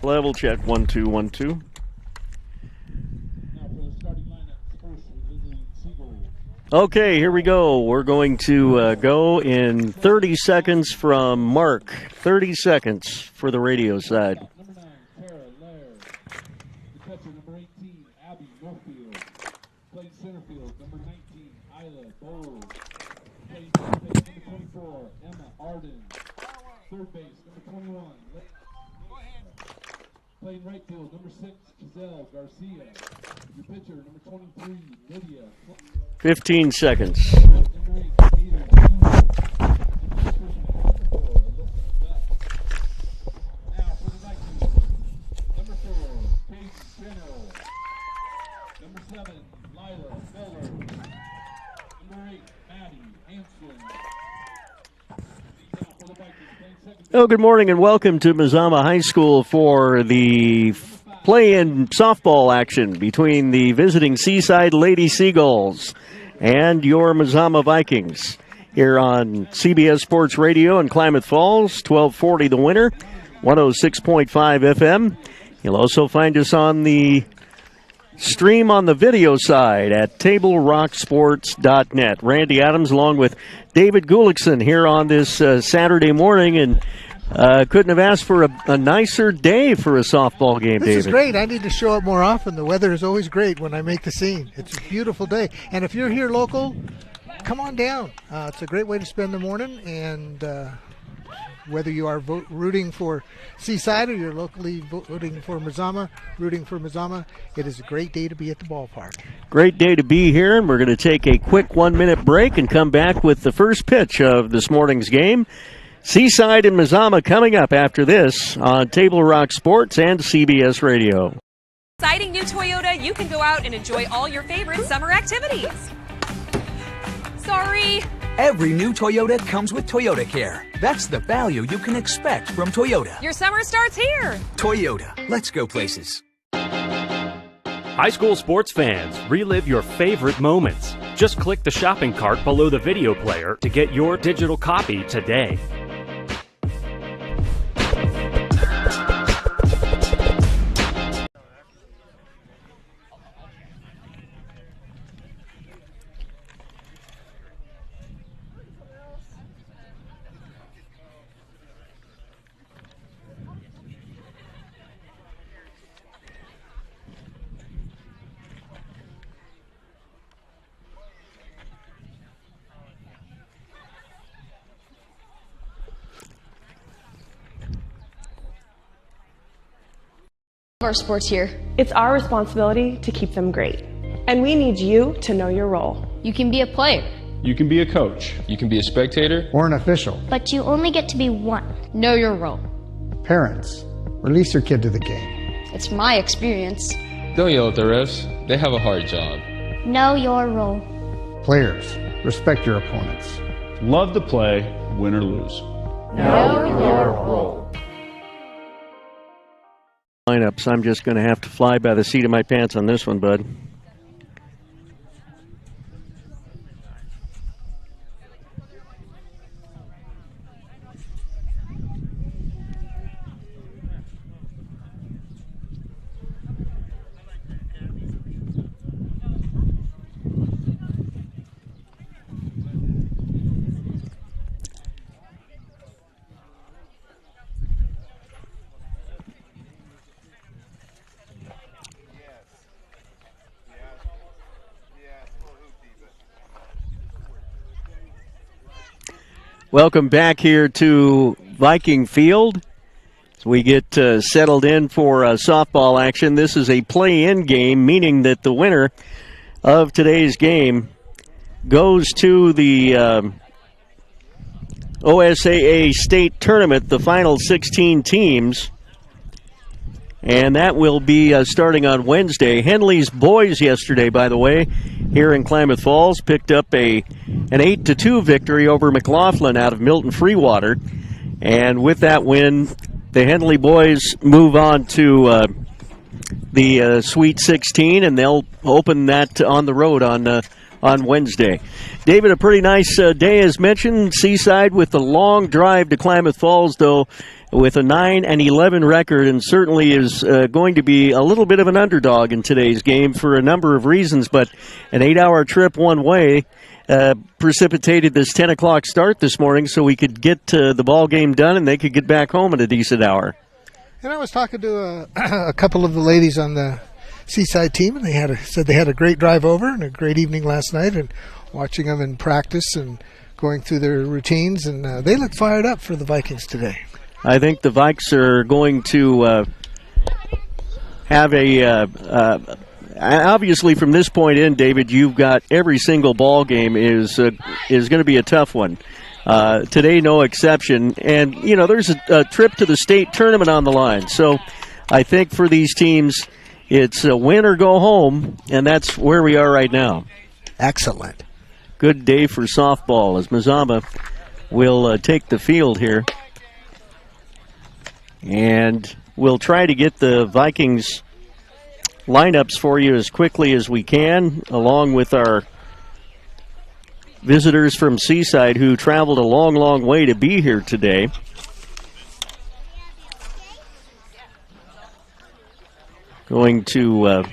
Level check, 1 2 1 2. Okay, here we go. We're going to go in 30 seconds from Mark. 30 seconds for the radio side. Number 9, Tara Lair. The catcher, number 18, Abby Northfield. Playing center field, number 19, Isla Bowles. Playing third base, number 24, Emma Arden. Third base, number 21. Playing right field, number 6, Giselle Garcia. Your pitcher, number 23, Lydia. 15 seconds. Number 8, Ada Now for the Vikings. Number 4, Paige General. Number 7, Lila Miller. Number 8, Maddie Hanson. Now for the Vikings, playing second. Oh, good morning and welcome to Mazama High School for the play-in softball action between the visiting Seaside Lady Seagulls and your Mazama Vikings here on CBS Sports Radio in Klamath Falls, 1240 The Winter, 106.5 FM. You'll also find us on the stream on the video side at TableRockSports.net. Randy Adams along with David Gullickson here on this Saturday morning, and couldn't have asked for a nicer day for a softball game, David. This is great. I need to show up more often. The weather is always great when I make the scene. It's a beautiful day. And if you're here local, come on down. It's a great way to spend the morning. And whether you are rooting for Seaside or you're locally voting for Mazama, it is a great day to be at the ballpark. Great day to be here, and we're going to take a quick 1-minute break and come back with the first pitch of this morning's game. Seaside and Mazama coming up after this on Table Rock Sports and CBS Radio. Exciting new Toyota, you can go out and enjoy all your favorite summer activities. Sorry. Every new Toyota comes with Toyota Care. That's the value you can expect from Toyota. Your summer starts here. Toyota, let's go places. High school sports fans, relive your favorite moments. Just click the shopping cart below the video player to get your digital copy today. Our sports here. It's our responsibility to keep them great. And we need you to know your role. You can be a player. You can be a coach. You can be a spectator. Or an official. But you only get to be one. Know your role. Parents, release your kid to the game. It's my experience. Don't yell at the refs. They have a hard job. Know your role. Players, respect your opponents. Love to play, win or lose. Know your role. Lineups. I'm just going to have to fly by the seat of my pants on this one, bud. Welcome back here to Viking Field as we get settled in for softball action. This is a play-in game, meaning that the winner of today's game goes to the OSAA state tournament, the final 16 teams, and that will be starting on Wednesday. Henley's boys yesterday, by the way, here in Klamath Falls, picked up an 8-2 victory over McLaughlin out of Milton Freewater. And with that win, the Henley boys move on to the Sweet 16, and they'll open that on the road on on Wednesday. David, a pretty nice day as mentioned. Seaside with the long drive to Klamath Falls, though, with a 9-11 record, and certainly is going to be a little bit of an underdog in today's game for a number of reasons, but an 8-hour trip one way precipitated this 10 o'clock start this morning so we could get the ball game done and they could get back home at a decent hour. And I was talking to a couple of the ladies on the Seaside team, and they said they had a great drive over and a great evening last night, and watching them in practice and going through their routines, and they look fired up for the Vikings today. I think the Vikes are going to have obviously from this point in, David, you've got every single ball game is going to be a tough one. Today, no exception. And, there's a trip to the state tournament on the line. So I think for these teams, it's a win or go home, and that's where we are right now. Excellent. Good day for softball as Mazama will take the field here. And we'll try to get the Vikings lineups for you as quickly as we can, along with our visitors from Seaside who traveled a long, long way to be here today. Going to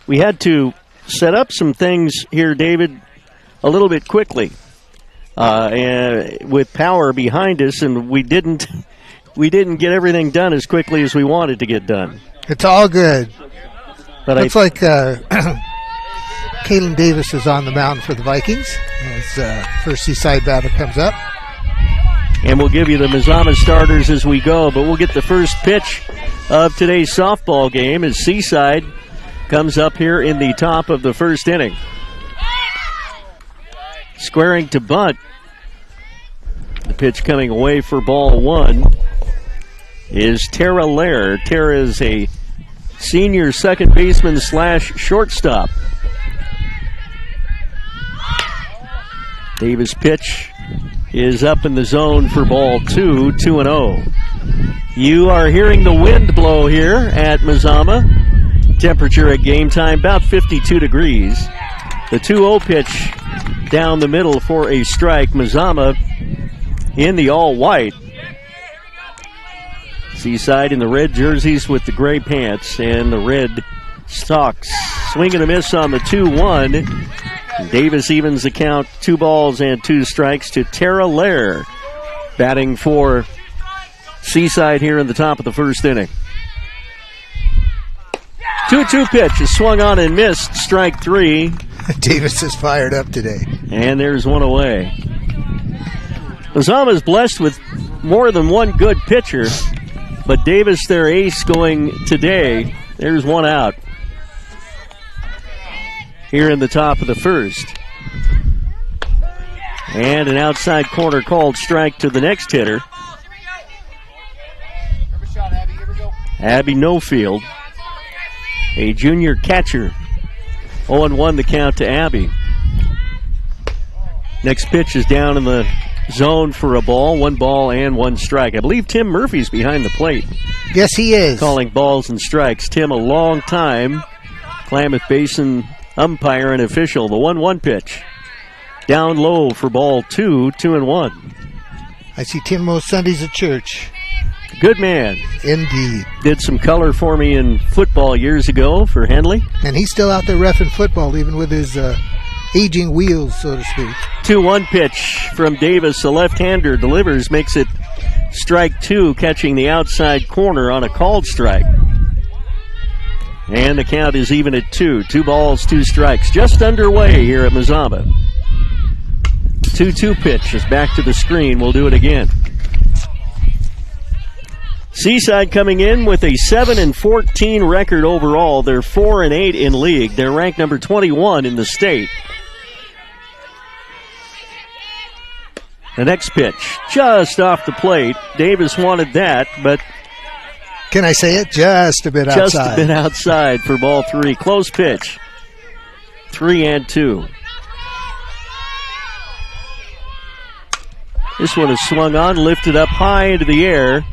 we had to set up some things here, David, a little bit quickly. And with power behind us, and we didn't get everything done as quickly as we wanted to get done. It's all good. But looks like Kalen Davis is on the mound for the Vikings as first Seaside batter comes up. And we'll give you the Mazama starters as we go, but we'll get the first pitch of today's softball game as Seaside comes up here in the top of the first inning. Squaring to bunt. The pitch coming away for ball one is Tara Lair. Tara is a senior second baseman / shortstop. Davis' pitch is up in the zone for ball two, 2-0. You are hearing the wind blow here at Mazama. Temperature at game time about 52 degrees. The 2-0 pitch down the middle for a strike. Mazama in the all-white. Seaside in the red jerseys with the gray pants and the red socks. Swing and a miss on the 2-1. Davis evens the count, 2 balls and 2 strikes to Tara Lair, batting for Seaside here in the top of the first inning. 2-2 pitch is swung on and missed, strike 3. Davis is fired up today. And there's one away. Mazama is blessed with more than one good pitcher, but Davis, their ace, going today. There's one out here in the top of the first. And an outside corner called strike to the next hitter. Abby Nofield, a junior catcher. 0-1 the count to Abby. Next pitch is down in the zone for a ball. 1 ball and 1 strike. I believe Tim Murphy's behind the plate. Yes, he is. Calling balls and strikes. Tim, a long time Klamath Basin umpire and official. The 1-1 pitch. Down low for ball 2, 2-1. I see Tim most Sundays at church. Good man. Indeed. Did some color for me in football years ago for Henley. And he's still out there reffing football, even with his aging wheels, so to speak. 2-1 pitch from Davis. A left-hander delivers, makes it strike 2, catching the outside corner on a called strike. And the count is even at 2. 2 balls, 2 strikes. Just underway here at Mazama. 2-2 pitch is back to the screen. We'll do it again. Seaside coming in with a 7-14 record overall. They're 4-8 in league. They're ranked number 21 in the state. The next pitch, just off the plate. Davis wanted that, but can I say it? Just a bit outside. Just a bit outside for ball 3. Close pitch. 3-2. This one is swung on, lifted up high into the air.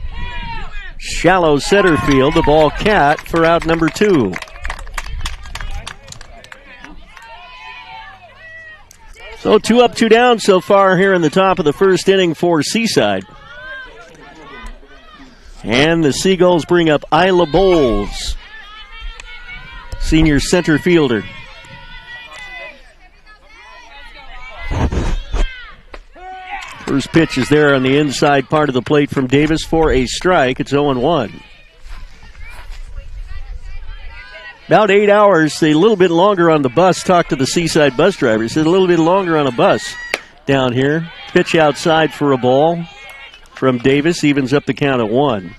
Shallow center field. The ball cat for out number 2. So 2 up, 2 down so far here in the top of the first inning for Seaside. And the Seagulls bring up Isla Bowles, senior center fielder. First pitch is there on the inside part of the plate from Davis for a strike. It's 0-1. About 8 hours, a little bit longer on the bus. Talked to the Seaside bus driver. He said a little bit longer on a bus down here. Pitch outside for a ball from Davis. Evens up the count at 1.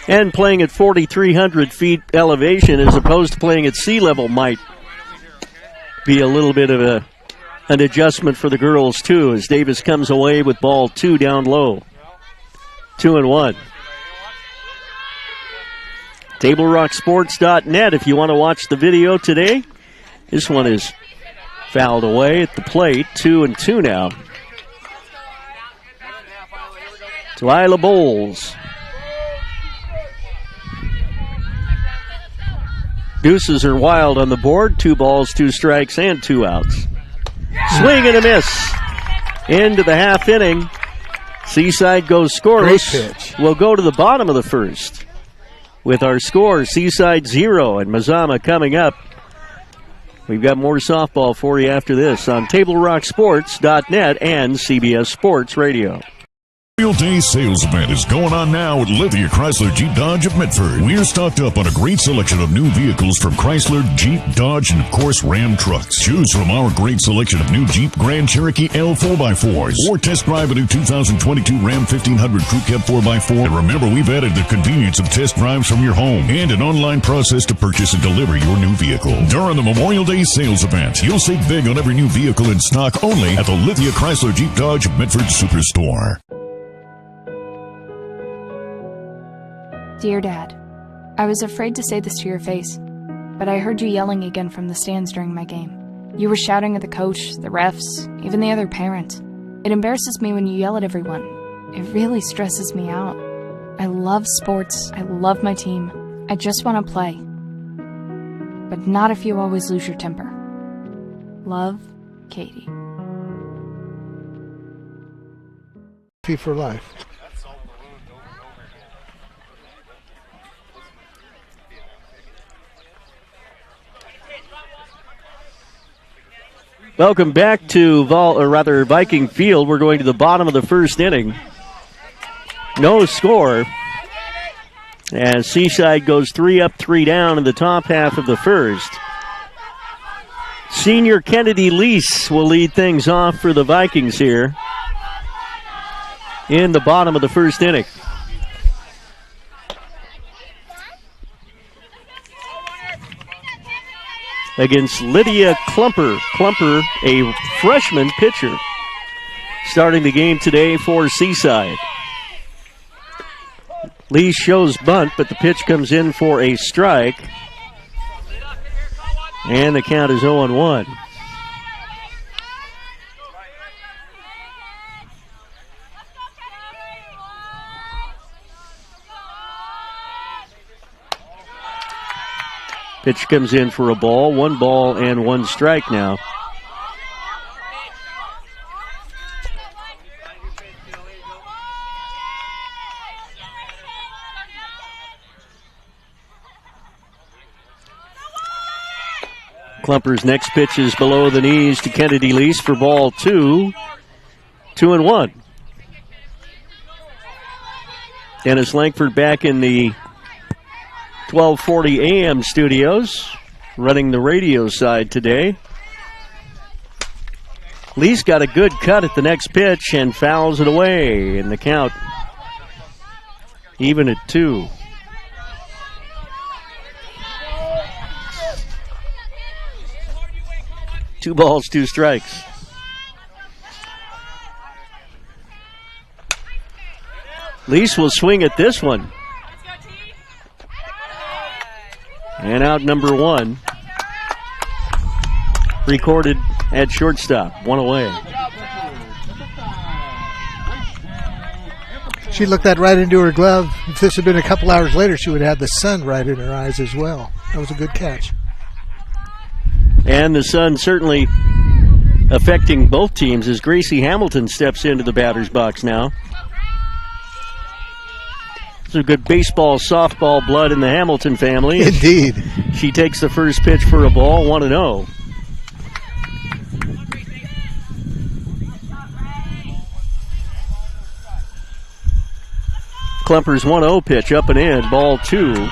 And playing at 4,300 feet elevation as opposed to playing at sea level might be a little bit of an adjustment for the girls, too, as Davis comes away with ball 2 down low. 2-1. TableRockSports.net if you want to watch the video today. This one is fouled away at the plate. 2-2 now. To Isla Bowles. Deuces are wild on the board. 2 balls, 2 strikes, and 2 outs. Swing and a miss. Into the half inning. Seaside goes scoreless. Great pitch. We'll go to the bottom of the first with our score. Seaside 0 and Mazama coming up. We've got more softball for you after this on TableRockSports.net and CBS Sports Radio. Memorial Day sales event is going on now at Lithia Chrysler Jeep Dodge of Medford. We're stocked up on a great selection of new vehicles from Chrysler, Jeep, Dodge, and of course Ram trucks. Choose from our great selection of new Jeep Grand Cherokee L 4x4s or test drive a new 2022 Ram 1500 Crew Cab 4x4. And remember, we've added the convenience of test drives from your home and an online process to purchase and deliver your new vehicle. During the Memorial Day sales event, you'll save big on every new vehicle in stock only at the Lithia Chrysler Jeep Dodge of Medford Superstore. Dear Dad, I was afraid to say this to your face, but I heard you yelling again from the stands during my game. You were shouting at the coach, the refs, even the other parents. It embarrasses me when you yell at everyone. It really stresses me out. I love sports. I love my team. I just want to play. But not if you always lose your temper. Love, Katie. For life. Welcome back to Viking Field. We're going to the bottom of the first inning. No score. As Seaside goes 3 up, 3 down in the top half of the first. Senior Kennedy Lease will lead things off for the Vikings here in the bottom of the first inning. Against Lydia Klumper. Klumper, a freshman pitcher, starting the game today for Seaside. Lee shows bunt, but the pitch comes in for a strike. And the count is 0-1. Pitch comes in for a ball. 1 ball and 1 strike now. Klumper's next pitch is below the knees to Kennedy Lease for ball 2. 2-1. Dennis Langford back in the 1240 AM studios, running the radio side today. Lee's got a good cut at the next pitch and fouls it away, and the count even at 2. Two balls, 2 strikes. Lease will swing at this one. And out number 1. Recorded at shortstop. 1 away. She looked that right into her glove. If this had been a couple hours later, she would have had the sun right in her eyes as well. That was a good catch. And the sun certainly affecting both teams as Gracie Hamilton steps into the batter's box now. There's a good baseball, softball blood in the Hamilton family. Indeed. She takes the first pitch for a ball, 1-0. Klumper's 1-0 pitch up and in, ball 2.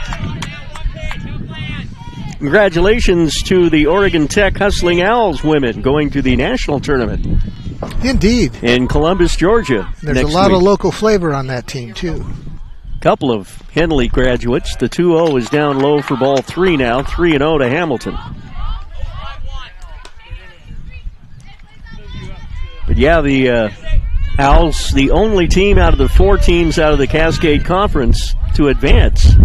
Congratulations to the Oregon Tech Hustling Owls women going to the national tournament. Indeed. In Columbus, Georgia. There's a lot of local flavor on that team, too. Couple of Henley graduates. The 2-0 is down low for ball 3 now, 3-0 to Hamilton. But yeah, the Owls, the only team out of the 4 teams out of the Cascade Conference to advance.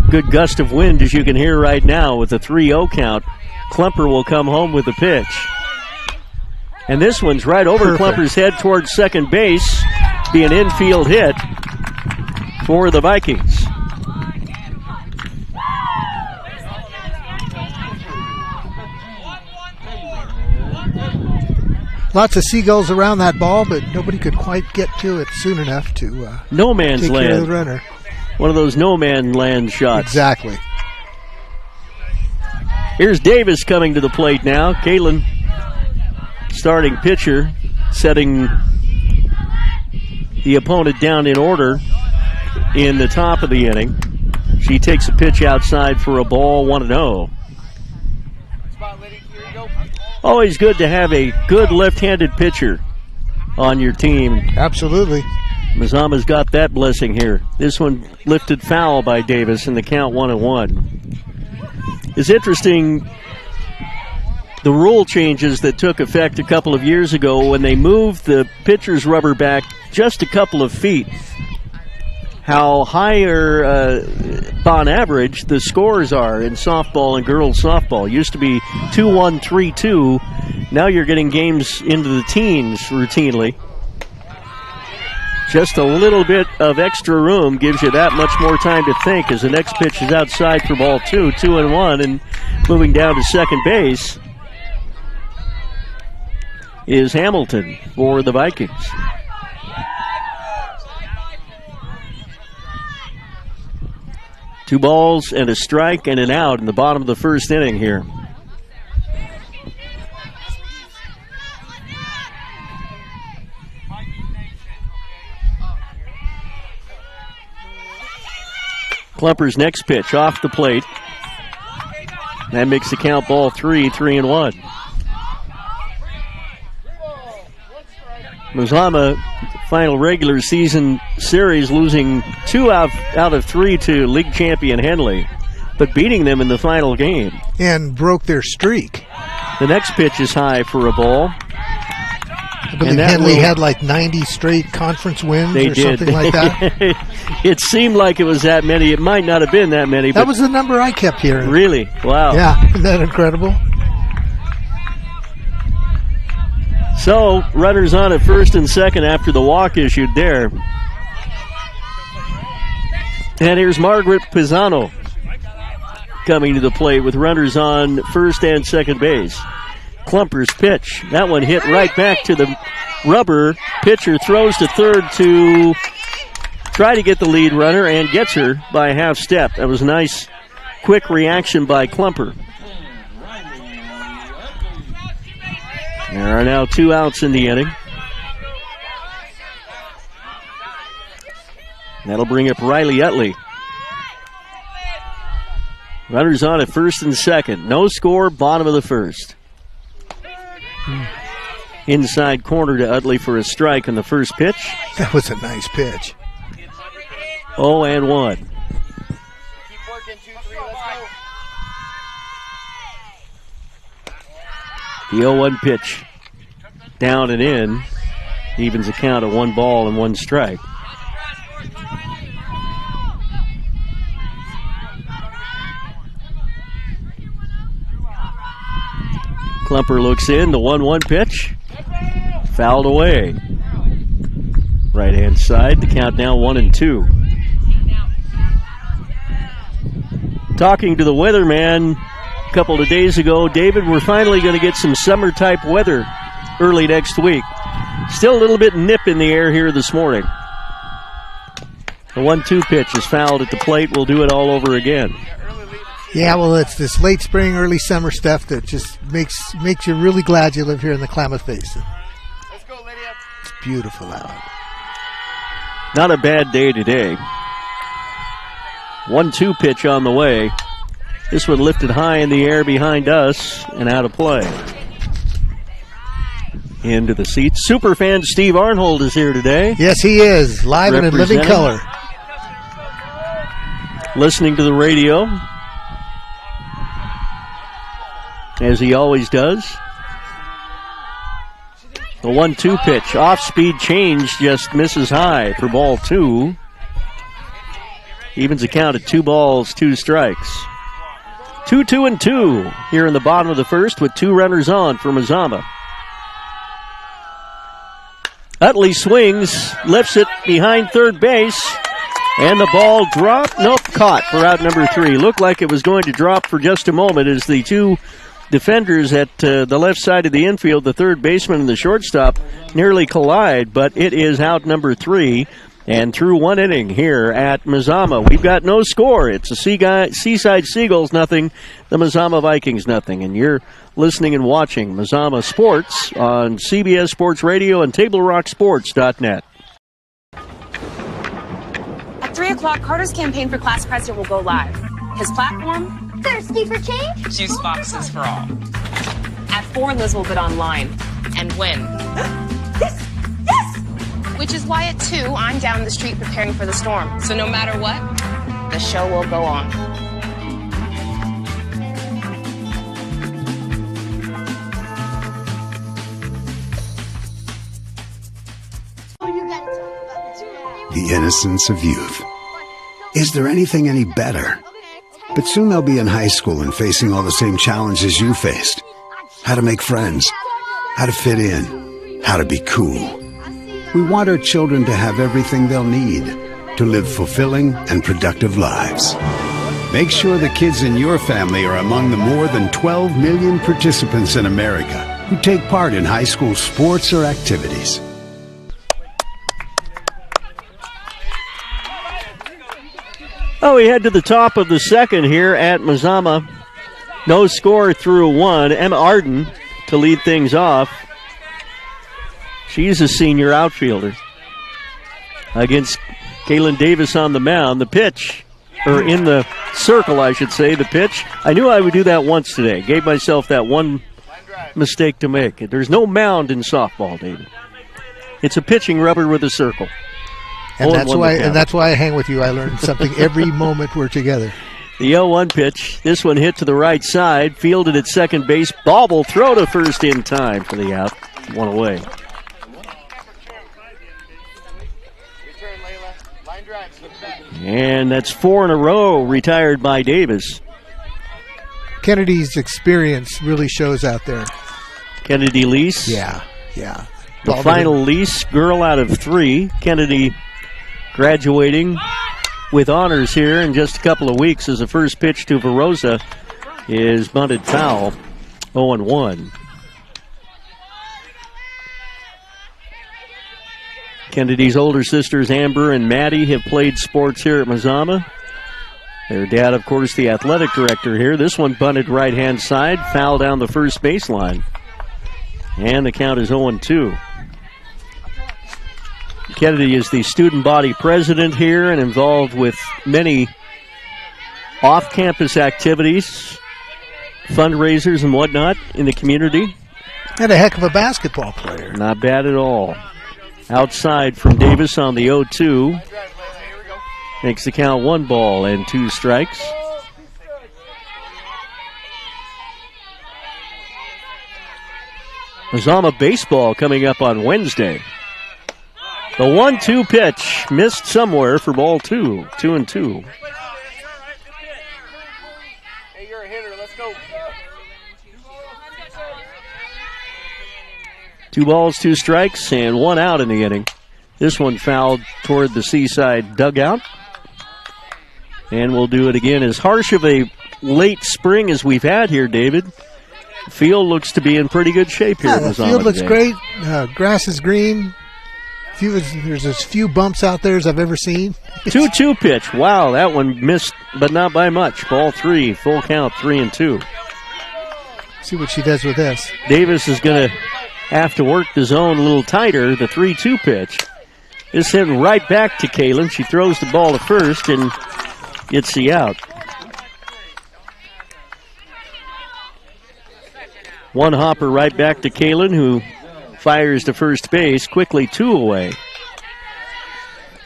Good gust of wind, as you can hear right now, with a 3-0 count. Klumper will come home with the pitch. And this one's right over Klumper's head towards second base. Be an infield hit for the Vikings. Lots of seagulls around that ball, but nobody could quite get to it soon enough to no man's take land. Care of the runner. One of those no man land shots. Exactly. Here's Davis coming to the plate now. Caitlin, starting pitcher, setting the opponent down in order in the top of the inning. She takes a pitch outside for a ball, 1-0. Always good to have a good left-handed pitcher on your team. Absolutely. Mazama's got that blessing here. This one lifted foul by Davis in the count 1-1. It's interesting, the rule changes that took effect a couple of years ago when they moved the pitcher's rubber back just a couple of feet. How higher, on average, the scores are in softball and girls softball. Used to be 2-1, 3-2. Now you're getting games into the teens routinely. Just a little bit of extra room gives you that much more time to think as the next pitch is outside for ball 2, 2-1, and moving down to second base is Hamilton for the Vikings. Two balls and a strike and an out in the bottom of the first inning here. Klumper's next pitch off the plate. That makes the count ball 3, 3-1. Mazama, final regular season series, losing 2 out of 3 to league champion Henley, but beating them in the final game. And broke their streak. The next pitch is high for a ball. I believe Henley had like 90 straight conference wins or something like that. It seemed like it was that many. It might not have been that many. That was the number I kept hearing. Really? Wow. Yeah, isn't that incredible? So, runners on at first and second after the walk issued there. And here's Margaret Pisano coming to the plate with runners on first and second base. Klumper's pitch. That one hit right back to the rubber. Pitcher throws to third to try to get the lead runner and gets her by a half step. That was a nice, quick reaction by Klumper. There are now 2 outs in the inning. That'll bring up Riley Utley. Runners on at first and second. No score, bottom of the first. Inside corner to Utley for a strike on the first pitch. That was a nice pitch. 0-1. The 0-1 pitch down and in evens a count of 1 ball and 1 strike. Klumper looks in, the 1-1 pitch. Fouled away. Right hand side, the count now 1-2. Talking to the weatherman a couple of days ago, David, we're finally going to get some summer-type weather early next week. Still a little bit nip in the air here this morning. The 1-2 pitch is fouled at the plate. We'll do it all over again. Yeah, well, it's this late spring, early summer stuff that just makes you really glad you live here in the Klamath Basin. Let's go, Lydia. It's beautiful out. Not a bad day today. 1-2 pitch on the way. This one lifted high in the air behind us and out of play. Into the seats. Superfan Steve Arnhold is here today. Yes, he is. Live and in living color. Listening to the radio, as he always does. The 1-2 pitch. Off-speed change just misses high for ball 2. Evens the count at 2 balls, 2 strikes. 2-2-2 here in the bottom of the first with 2 runners on for Mazama. Utley swings, lifts it behind third base, and the ball dropped. Nope, caught for out number 3. Looked like it was going to drop for just a moment as the 2 defenders at the left side of the infield, the third baseman and the shortstop, nearly collide, but it is out number 3. And through 1 inning here at Mazama, we've got no score. It's a Seaside Seagulls nothing, the Mazama Vikings nothing. And you're listening and watching Mazama Sports on CBS Sports Radio and TableRockSports.net. At 3 o'clock, Carter's campaign for class president will go live. His platform? Thirsty for change? Juice boxes for all. At 4, Liz will bid online and win. Yes! Yes! Which is why at 2, I'm down the street preparing for the storm. So no matter what, the show will go on. The innocence of youth. Is there anything any better? But soon they'll be in high school and facing all the same challenges you faced. How to make friends, how to fit in, how to be cool. We want our children to have everything they'll need to live fulfilling and productive lives. Make sure the kids in your family are among the more than 12 million participants in America who take part in high school sports or activities. Oh, we head to the top of the second here at Mazama. No score through 1. Emma Arden to lead things off. She's a senior outfielder. Against Kaylin Davis on the mound. The pitch, or in the circle, I should say, the pitch. I knew I would do that once today. Gave myself that one mistake to make. There's no mound in softball, David. It's a pitching rubber with a circle. And that's why I hang with you. I learn something every moment we're together. The 0-1 pitch. This one hit to the right side. Fielded at second base. Bobble throw to first in time for the out. 1 away. And that's 4 in a row retired by Davis. Kennedy's experience really shows out there. Kennedy Lease. Yeah. The final Lease girl out of 3. Kennedy graduating with honors here in just a couple of weeks as the first pitch to Verosa is bunted foul. 0-1. Kennedy's older sisters, Amber and Maddie, have played sports here at Mazama. Their dad, of course, the athletic director here. This one bunted right-hand side, foul down the first baseline. And the count is 0-2. Kennedy is the student body president here and involved with many off-campus activities, fundraisers and whatnot in the community. And a heck of a basketball player. Not bad at all. Outside from Davis on the 0-2. Makes the count 1 ball and 2 strikes. Mazama baseball coming up on Wednesday. The 1-2 pitch missed somewhere for ball 2. 2-2. Hey, you're a hitter. Let's go. 2 balls, 2 strikes, and 1 out in the inning. This one fouled toward the Seaside dugout. And we'll do it again. As harsh of a late spring as we've had here, David, the field looks to be in pretty good shape here. The field looks great. Grass is green. There's as few bumps out there as I've ever seen. 2-2 pitch. Wow, that one missed, but not by much. Ball 3, full count, 3-2. See what she does with this. Davis is going to have to work the zone a little tighter. The 3-2 pitch is sent right back to Kaylin. She throws the ball to first and gets the out. One hopper right back to Kaylin, who fires to first base, quickly 2 away.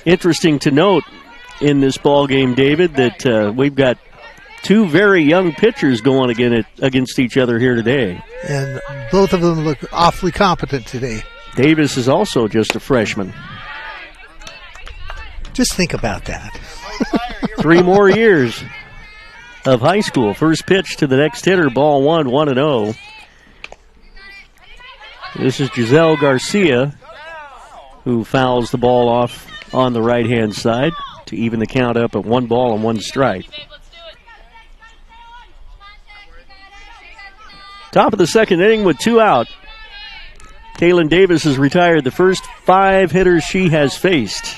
Interesting to note in this ball game, David, that we've got 2 very young pitchers going against each other here today. And both of them look awfully competent today. Davis is also just a freshman. Just think about that. 3 more years of high school. First pitch to the next hitter, ball 1, 1-0. This is Giselle Garcia, who fouls the ball off on the right-hand side to even the count up at 1 ball and 1 strike. Top of the second inning with 2 out. Kaylin Davis has retired the first 5 hitters she has faced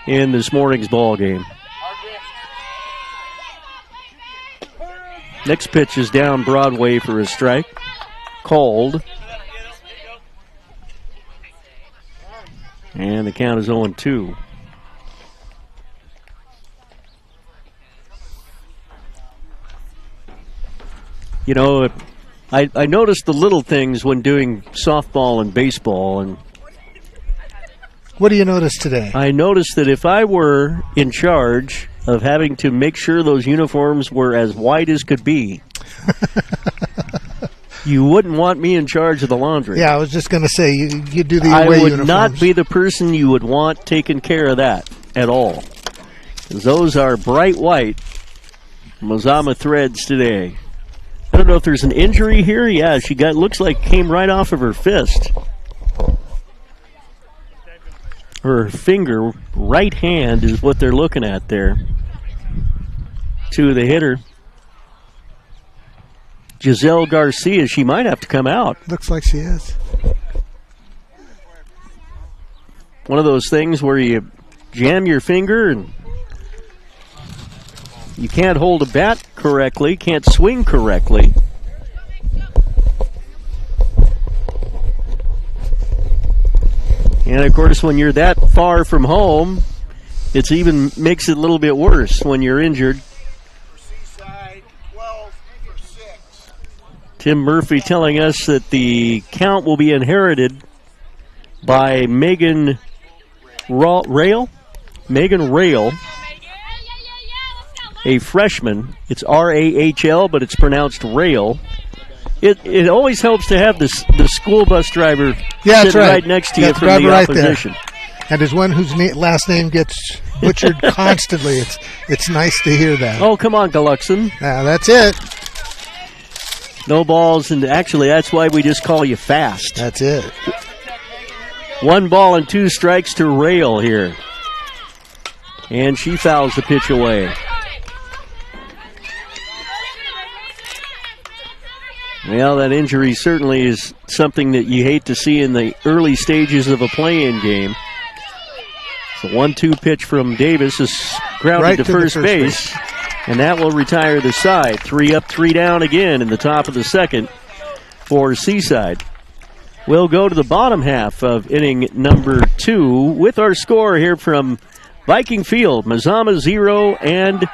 in this morning's ball game. Next pitch is down Broadway for a strike. Called. And the count is 0-2. You know, I noticed the little things when doing softball and baseball. And what do you notice today? I noticed that if I were in charge of having to make sure those uniforms were as white as could be, you wouldn't want me in charge of the laundry. Yeah, I was just going to say, you do the away uniforms. I would not be the person you would want taking care of that at all. Those are bright white Mazama threads today. I don't know if there's an injury here. Yeah, looks like came right off of her fist. Her finger, right hand is what they're looking at there. To the hitter, Giselle Garcia. She might have to come out. Looks like she is. One of those things where you jam your finger and you can't hold a bat correctly, can't swing correctly. And of course, when you're that far from home, it even makes it a little bit worse when you're injured. Seaside, 12 for 6. Tim Murphy telling us that the count will be inherited by Megan Rail. Megan Rail, a freshman. It's R-A-H-L, but it's pronounced Rail. It always helps to have the school bus driver sitting right next to you from the opposition. There. And as one whose last name gets butchered constantly, it's nice to hear that. Oh, come on, Gluckson. That's it. No balls, and actually that's why we just call you fast. That's it. 1 ball and 2 strikes to Rail here. And she fouls the pitch away. Well, that injury certainly is something that you hate to see in the early stages of a play-in game. The 1-2 pitch from Davis is grounded to first base, and that will retire the side. 3 up, 3 down again in the top of the second for Seaside. We'll go to the bottom half of inning number 2 with our score here from Viking Field. Mazama 0 and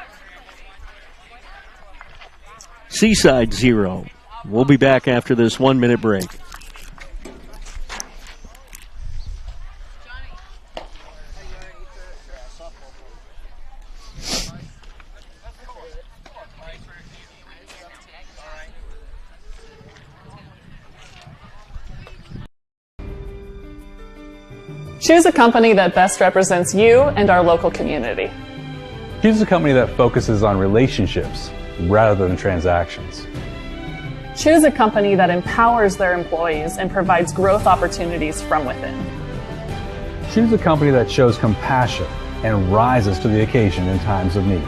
Seaside 0. We'll be back after this 1-minute break. Choose a company that best represents you and our local community. Choose a company that focuses on relationships rather than transactions. Choose a company that empowers their employees and provides growth opportunities from within. Choose a company that shows compassion and rises to the occasion in times of need.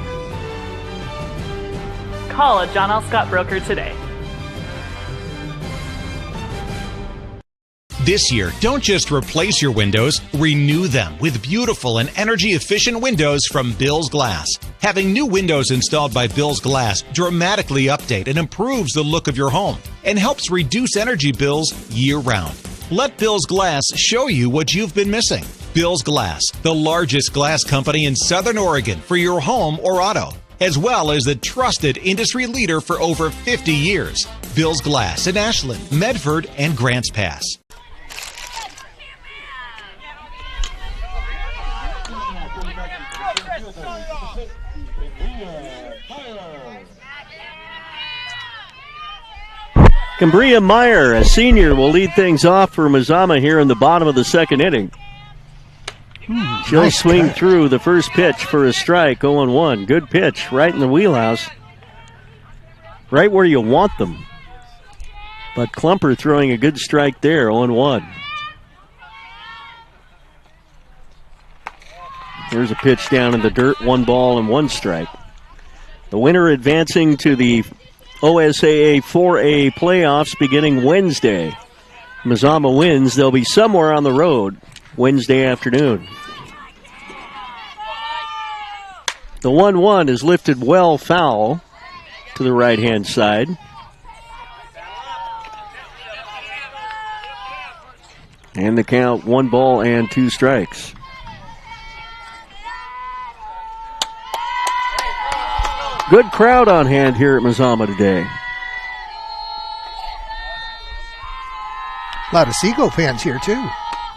Call a John L. Scott broker today. This year, don't just replace your windows, renew them with beautiful and energy-efficient windows from Bill's Glass. Having new windows installed by Bill's Glass dramatically update and improves the look of your home and helps reduce energy bills year-round. Let Bill's Glass show you what you've been missing. Bill's Glass, the largest glass company in Southern Oregon for your home or auto, as well as the trusted industry leader for over 50 years. Bill's Glass in Ashland, Medford, and Grants Pass. Cambria Meyer, a senior, will lead things off for Mazama here in the bottom of the second inning. She'll swing through the first pitch for a strike, 0-1. Good pitch, right in the wheelhouse. Right where you want them. But Klumper throwing a good strike there, 0-1. Here's a pitch down in the dirt, 1 ball and 1 strike. The winner advancing to the OSAA 4A playoffs beginning Wednesday. Mazama wins, they'll be somewhere on the road Wednesday afternoon. The 1-1 is lifted well foul to the right-hand side. And the count, 1 ball and 2 strikes. Good crowd on hand here at Mazama today. A lot of Seagull fans here, too.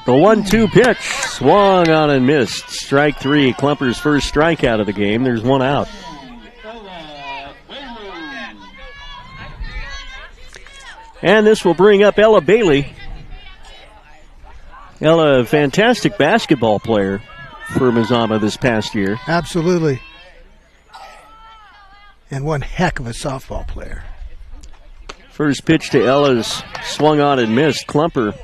The 1-2 pitch, swung on and missed. Strike 3, Klumper's first strikeout of the game. There's 1 out. And this will bring up Ella Bailey. Ella, a fantastic basketball player for Mazama this past year. Absolutely. And one heck of a softball player. First pitch to Ella's swung on and missed. Klumper,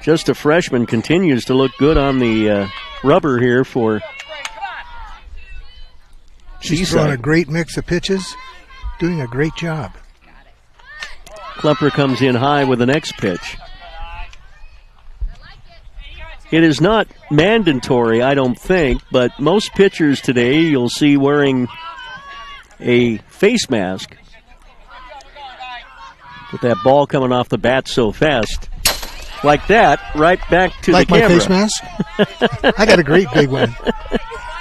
just a freshman, continues to look good on the rubber here for She's throwing a great mix of pitches, doing a great job. Klumper comes in high with the next pitch. It is not mandatory, I don't think, but most pitchers today you'll see wearing a face mask. With that ball coming off the bat so fast. Like that, right back to the camera. Like my face mask? I got a great big one.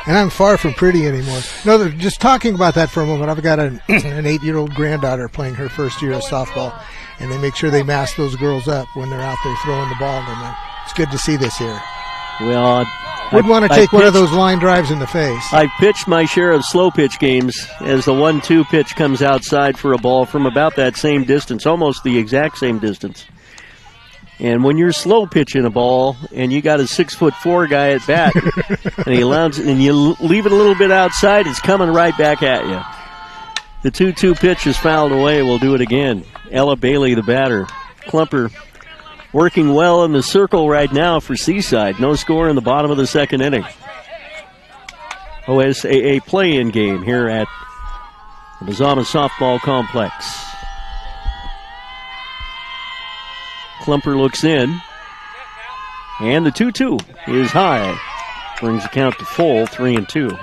And I'm far from pretty anymore. No, just talking about that for a moment, I've got an 8-year-old granddaughter playing her first year of softball, and they make sure they mask those girls up when they're out there throwing the ball. And it's good to see this here. Well, Wouldn't want to take one of those line drives in the face. I've pitched my share of slow pitch games as the 1-2 pitch comes outside for a ball from about that same distance, almost the exact same distance. And when you're slow pitching a ball and you got a 6'4" guy at bat and he allows and you leave it a little bit outside, it's coming right back at you. The 2-2 pitch is fouled away. We'll do it again. Ella Bailey, the batter. Klumper working well in the circle right now for Seaside. No score in the bottom of the second inning. OSAA play-in game here at the Mazama Softball Complex. Klumper looks in. And the 2-2 is high. Brings the count to full, 3-2.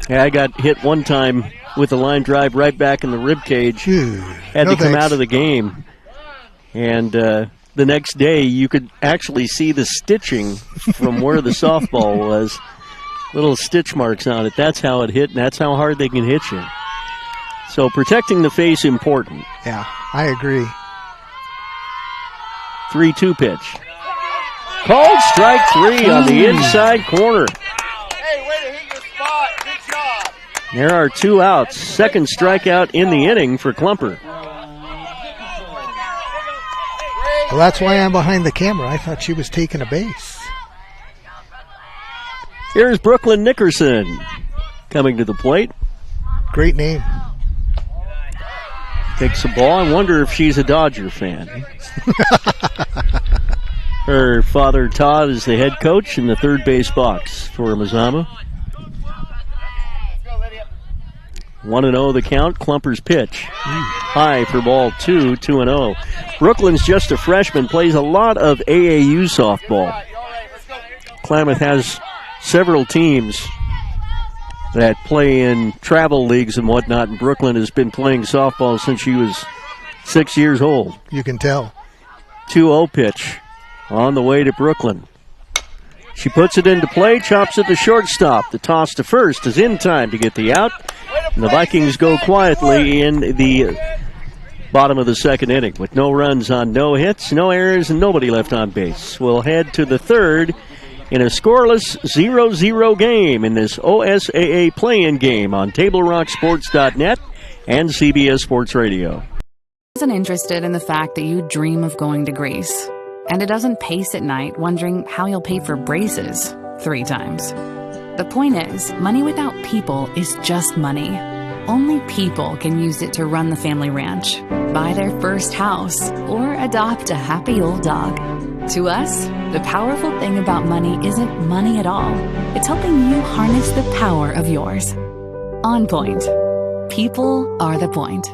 Yeah, I got hit one time with a line drive right back in the rib cage. Had to come out of the game. And the next day, you could actually see the stitching from where the softball was. Little stitch marks on it. That's how it hit, and that's how hard they can hit you. So protecting the face, important. Yeah, I agree. 3-2 pitch. Called strike 3 on the inside corner. There are 2 outs. Second strikeout in the inning for Klumper. Well, that's why I'm behind the camera. I thought she was taking a base. Here's Brooklyn Nickerson coming to the plate. Great name. Takes the ball. I wonder if she's a Dodger fan. Her father, Todd, is the head coach in the third base box for Mazama. 1-0 the count. Klumper's pitch. High for ball 2, 2-0. Brooklyn's just a freshman, plays a lot of AAU softball. Klamath has several teams that play in travel leagues and whatnot, and Brooklyn has been playing softball since she was 6 years old. You can tell. 2-0 pitch on the way to Brooklyn. She puts it into play, chops it to shortstop. The toss to first is in time to get the out. And the Vikings go quietly in the bottom of the second inning with no runs on no hits, no errors, and nobody left on base. We'll head to the third in a scoreless 0-0 game in this OSAA play-in game on TableRockSports.net and CBS Sports Radio. Isn't interested in the fact that you dream of going to Greece, and it doesn't pace at night wondering how you'll pay for braces 3 times. The point is, money without people is just money. Only people can use it to run the family ranch, buy their first house, or adopt a happy old dog. To us, the powerful thing about money isn't money at all. It's helping you harness the power of yours. On Point. People are the point.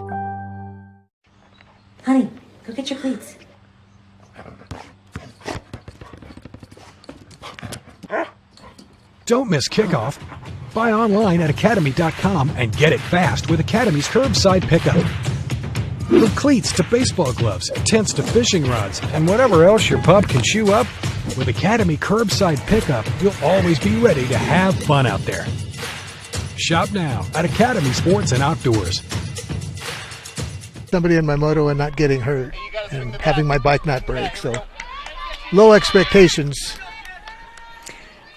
Honey, go get your cleats. Don't miss kickoff. Buy online at academy.com and get it fast with Academy's curbside pickup. From cleats to baseball gloves, tents to fishing rods, and whatever else your pup can chew up, with Academy curbside pickup, you'll always be ready to have fun out there. Shop now at Academy Sports and Outdoors. Somebody in my moto and not getting hurt and having my bike not break, so low expectations.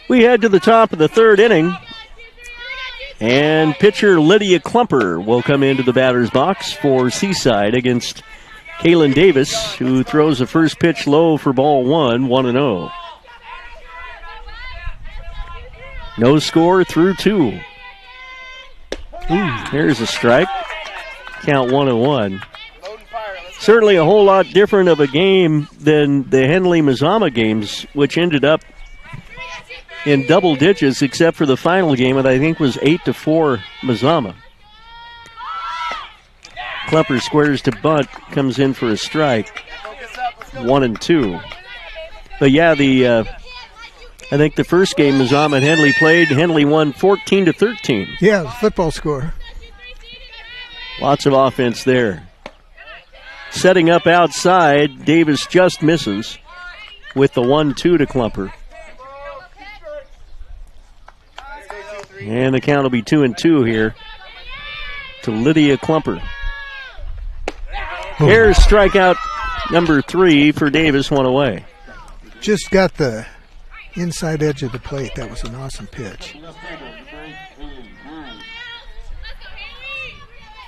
We head to the top of the third inning, and pitcher Lydia Klumper will come into the batter's box for Seaside against Kaylin Davis, who throws the first pitch low for ball 1, 1-0. No score through 2. There's a strike. Count 1-1. Certainly a whole lot different of a game than the Henley-Mazama games, which ended up in double digits, except for the final game, that I think was 8-4 Mazama. Klumper squares to bunt, comes in for a strike. 1-2. But yeah, I think the first game Mazama and Henley played, Henley won 14-13. Yeah, football score. Lots of offense there. Setting up outside, Davis just misses with the 1-2 to Klumper. And the count will be 2-2 here to Lydia Klumper. Here's strikeout number 3 for Davis, 1 away. Just got the inside edge of the plate. That was an awesome pitch.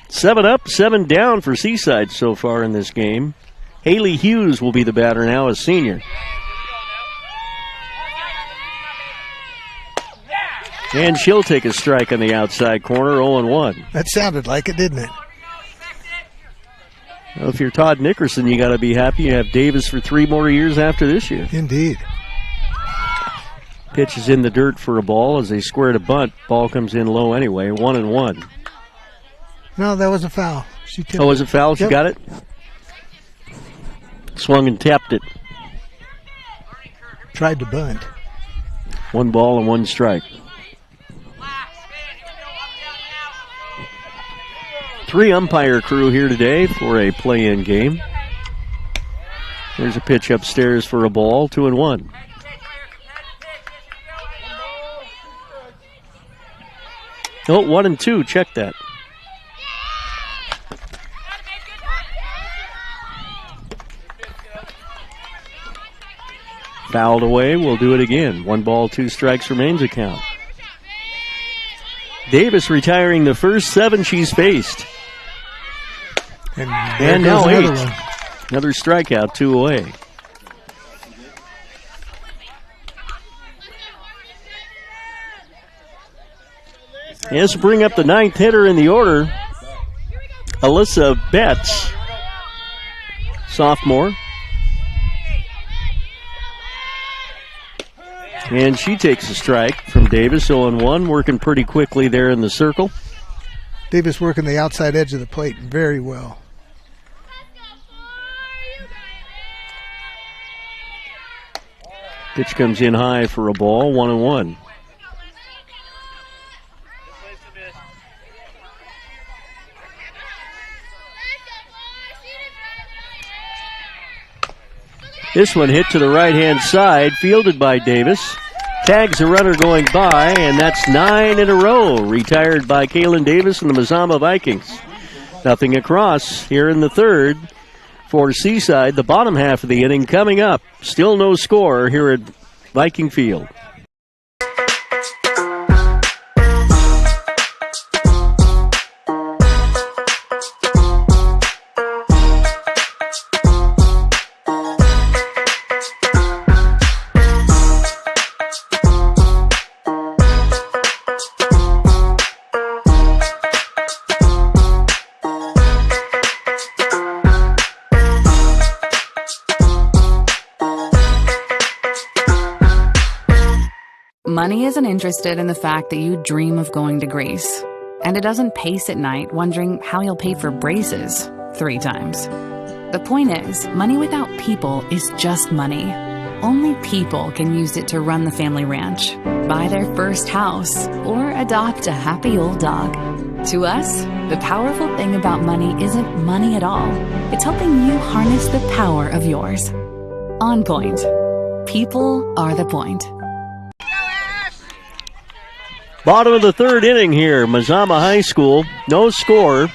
7 up, 7 down for Seaside so far in this game. Haley Hughes will be the batter now, a senior. And she'll take a strike on the outside corner, 0-1. That sounded like it, didn't it? Well, if you're Todd Nickerson, you got to be happy you have Davis for 3 more years after this year. Indeed. Pitch is in the dirt for a ball as they square to bunt. Ball comes in low anyway, 1-1. No, that was a foul. Oh, was it foul? She got it? Swung and tapped it. Tried to bunt. 1 ball and 1 strike. 3 umpire crew here today for a play-in game. There's a pitch upstairs for a ball, 2-1. Oh, 1-2, check that. Fouled away, we'll do it again. 1 ball, 2 strikes remains a count. Davis retiring the first 7 she's faced. And now 8. Another strikeout, 2 away. Let's bring up the 9th hitter in the order, Alyssa Betts, sophomore. And she takes a strike from Davis, 0-1, working pretty quickly there in the circle. Davis working the outside edge of the plate very well. Pitch comes in high for a ball, 1-1. This one hit to the right-hand side, fielded by Davis. Tags a runner going by, and that's 9 in a row, retired by Kaylin Davis and the Mazama Vikings. Nothing across here in the third for Seaside. The bottom half of the inning coming up. Still no score here at Viking Field. Money isn't interested in the fact that you dream of going to Greece. And it doesn't pace at night wondering how you'll pay for braces 3 times. The point is, money without people is just money. Only people can use it to run the family ranch, buy their first house, or adopt a happy old dog. To us, the powerful thing about money isn't money at all. It's helping you harness the power of yours. On Point. People are the point. Bottom of the third inning here, Mazama High School. No score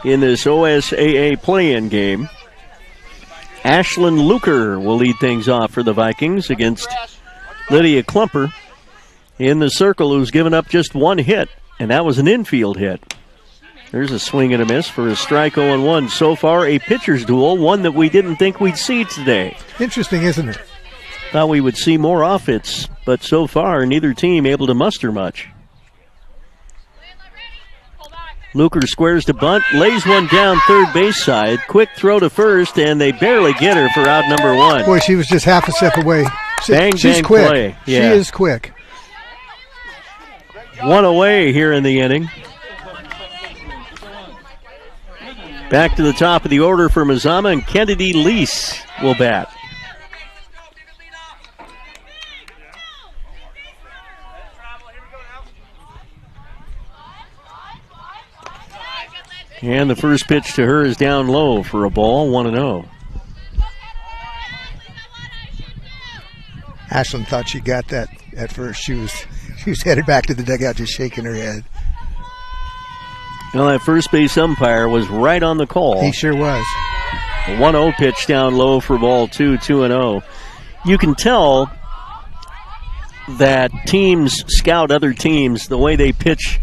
in this OSAA play-in game. Ashlyn Luker will lead things off for the Vikings against Lydia Klumper in the circle, who's given up just 1 hit, and that was an infield hit. There's a swing and a miss for a strike, 0-1. So far, a pitcher's duel, one that we didn't think we'd see today. Interesting, isn't it? Thought we would see more offense, but so far, neither team able to muster much. Luker squares to bunt, lays one down third base side. Quick throw to first, and they barely get her for out number 1. Boy, she was just half a step away. She's quick. Play. Yeah. She is quick. 1 away here in the inning. Back to the top of the order for Mazama, and Kennedy Lease will bat. And the first pitch to her is down low for a ball, 1-0. Ashlyn thought she got that at first. She was headed back to the dugout, just shaking her head. Well, that first base umpire was right on the call. He sure was. A 1-0 pitch down low for ball 2, 2-0. You can tell that teams scout other teams the way they pitch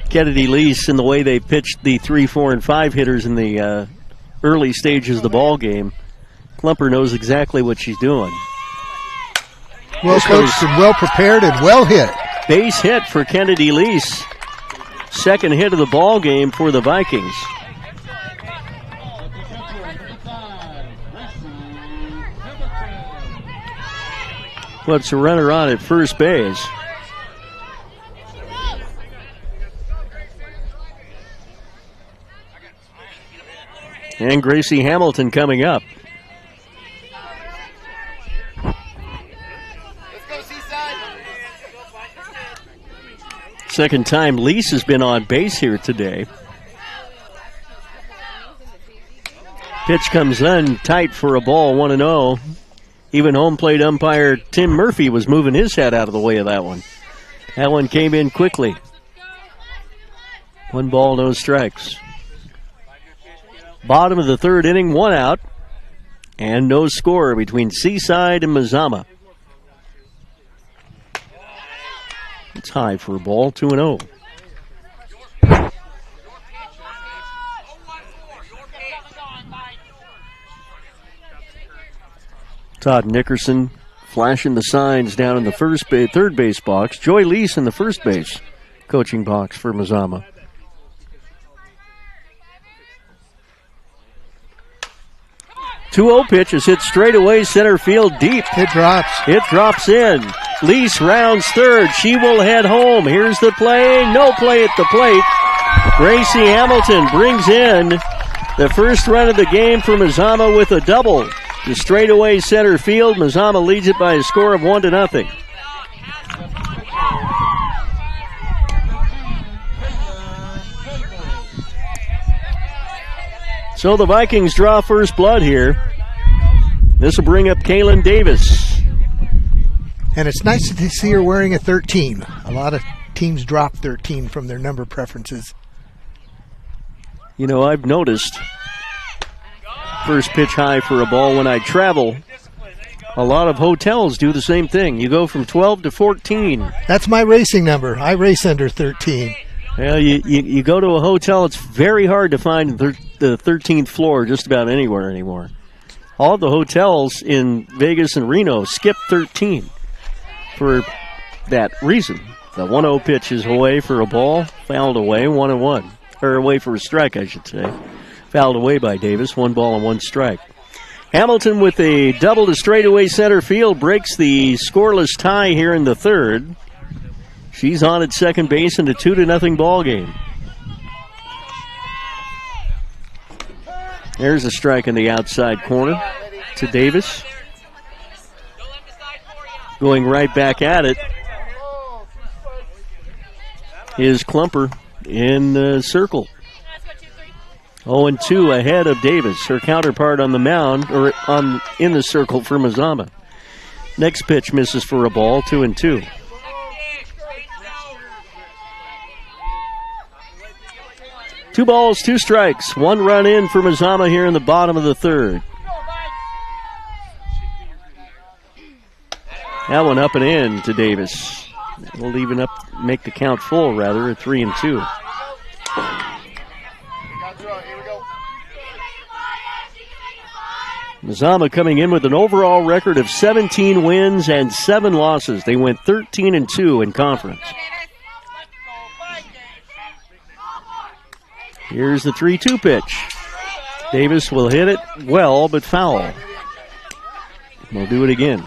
Kennedy Lease and the way they pitched the 3, 4, and 5 hitters in the early stages of the ball game. Klumper knows exactly what she's doing. Well coached and well prepared and well hit. Base hit for Kennedy Lease. Second hit of the ball game for the Vikings. Puts a runner on at first base. And Gracie Hamilton coming up. Second time Lease has been on base here today. Pitch comes in tight for a ball, 1-0. Even home plate umpire Tim Murphy was moving his head out of the way of that one. That one came in quickly. 1 ball, no strikes. Bottom of the third inning, 1 out, and no score between Seaside and Mazama. It's high for a ball, 2-0. Todd Nickerson flashing the signs down in the third base box. Joy Lease in the first base coaching box for Mazama. Two 2-0 pitch is hit straight away center field deep. It drops. It drops in. Lease rounds third. She will head home. Here's the play. No play at the plate. Gracie Hamilton brings in the first run of the game for Mazama with a double. To straightaway center field. Mazama leads it by a score of 1-0. So the Vikings draw first blood here. This will bring up Kaylin Davis. And it's nice to see her wearing a 13. A lot of teams drop 13 from their number preferences. You know, I've noticed first pitch high for a ball when I travel. A lot of hotels do the same thing. You go from 12 to 14. That's my racing number. I race under 13. Well, you go to a hotel, it's very hard to find the 13th floor just about anywhere anymore. All the hotels in Vegas and Reno skip 13 for that reason. The 1-0 pitch is away for a ball, fouled away, 1-1. Or away for a strike, I should say. Fouled away by Davis, 1 ball and 1 strike. Hamilton with a double to straightaway center field breaks the scoreless tie here in the third. She's on at second base in a 2-0 ball game. There's a strike in the outside corner to Davis. Going right back at it is Klumper in the circle. 0-2 ahead of Davis, her counterpart on the mound, or in the circle for Mazama. Next pitch misses for a ball, 2-2. Two balls, 2 strikes. 1 run in for Mazama here in the bottom of the third. That one up and in to Davis. We'll even up, make the count full rather, at 3-2. Mazama coming in with an overall record of 17 wins and 7 losses. They went 13-2 in conference. Here's the 3-2 pitch. Davis will hit it well, but foul. We'll do it again.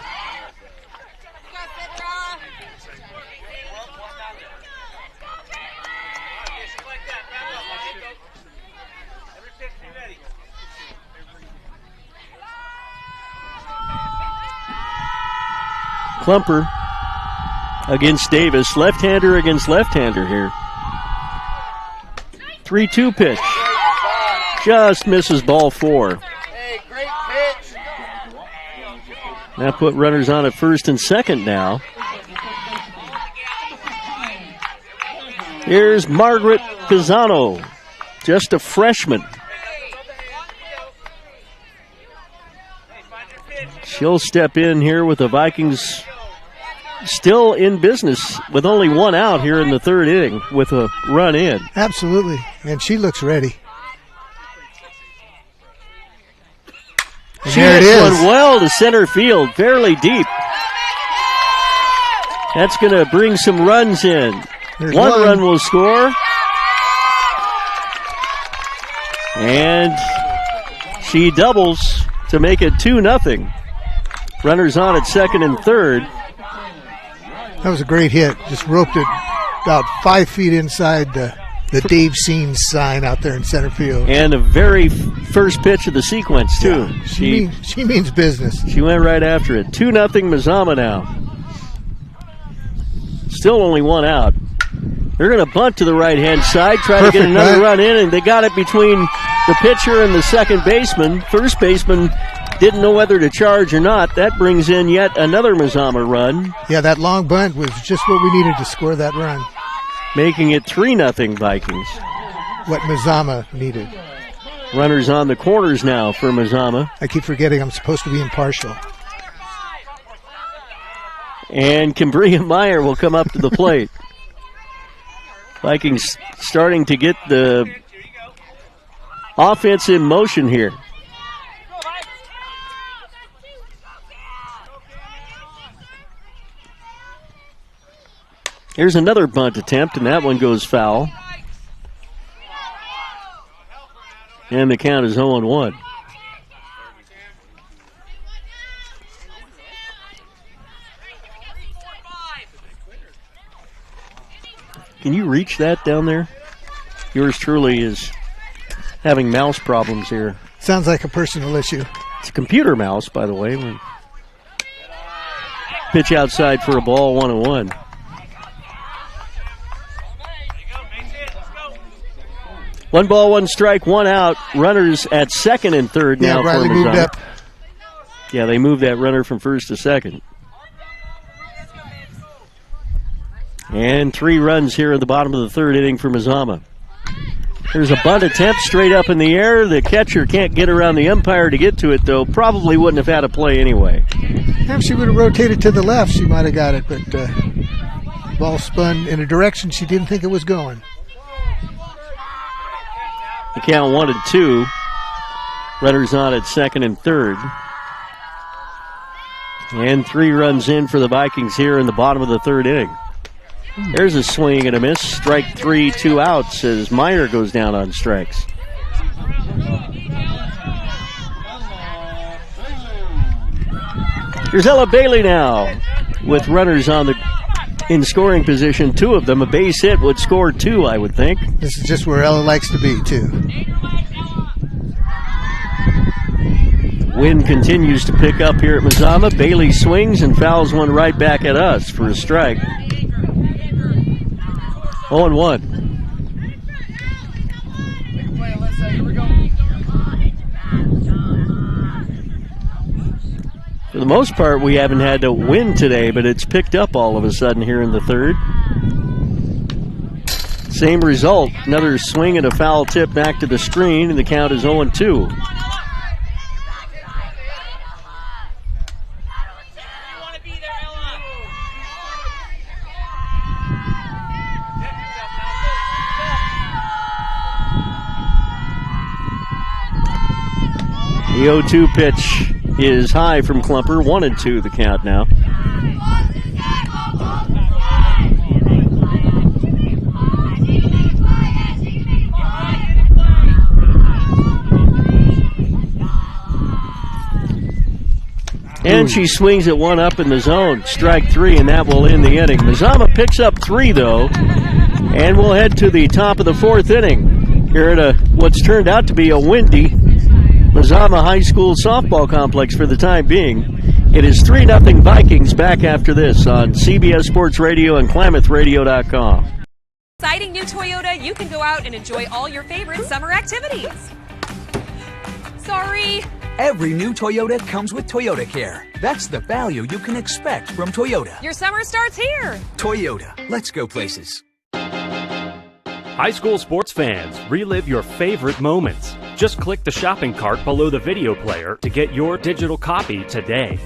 Klumper against Davis. Left-hander against left-hander here. 3-2 pitch. Just misses ball 4. That put runners on at first and second now. Here's Margaret Pisano, just a freshman. She'll step in here with the Vikings still in business with only 1 out here in the third inning with a run in. Absolutely, and she looks ready. She hits one well to center field, fairly deep. That's going to bring some runs in. One run will score. And she doubles to make it 2-0. Runners on at second and third. That was a great hit. Just roped it about 5 feet inside the Dave Scenes sign out there in center field. And the very first pitch of the sequence, too. Yeah, she means business. She went right after it. 2-0 Mazama now. Still only 1 out. They're going to bunt to the right-hand side, try to get another run in, and they got it between the pitcher and the second baseman. First baseman didn't know whether to charge or not. That brings in yet another Mazama run. Yeah, that long bunt was just what we needed to score that run. Making it 3-0 Vikings. What Mazama needed. Runners on the corners now for Mazama. I keep forgetting I'm supposed to be impartial. And Cambria Meyer will come up to the plate. Vikings starting to get the offense in motion here. Here's another bunt attempt, and that one goes foul. And the count is 0-1. Can you reach that down there? Yours truly is having mouse problems here. Sounds like a personal issue. It's a computer mouse, by the way. Pitch outside for a ball, 1-1. One ball, one strike, one out. Runners at second and third now. Riley for moved Mazama. up. Yeah, they moved that runner from first to second. And 3 runs here in the bottom of the third inning for Mazama. There's a bunt attempt straight up in the air. The catcher can't get around the umpire to get to it, though. Probably wouldn't have had a play anyway. If she would have rotated to the left, she might have got it, but ball spun in a direction she didn't think it was going. The count 1-2. Runners on at second and third. And 3 runs in for the Vikings here in the bottom of the third inning. There's a swing and a miss. Strike 3, 2 outs as Meyer goes down on strikes. Here's Ella Bailey now with runners in scoring position, 2 of them. A base hit would score 2, I would think. This is just where Ella likes to be, too. Wind continues to pick up here at Mazama. Bailey swings and fouls one right back at us for a strike. 0-1. For the most part, we haven't had to win today, but it's picked up all of a sudden here in the third. Same result. Another swing and a foul tip back to the screen, and the count is 0-2. The 0-2 pitch is high from Klumper. 1-2 the count now. And she swings at one up in the zone. Strike 3, and that will end the inning. Mazama picks up 3, though, and we'll head to the top of the 4th inning here at what's turned out to be a windy Mazama High School softball complex for the time being. It is 3-0 Vikings. Back after this on CBS Sports Radio and KlamathRadio.com. Exciting new Toyota, you can go out and enjoy all your favorite summer activities. Sorry. Every new Toyota comes with Toyota Care. That's the value you can expect from Toyota. Your summer starts here. Toyota, let's go places. High school sports fans, relive your favorite moments. Just click the shopping cart below the video player to get your digital copy today.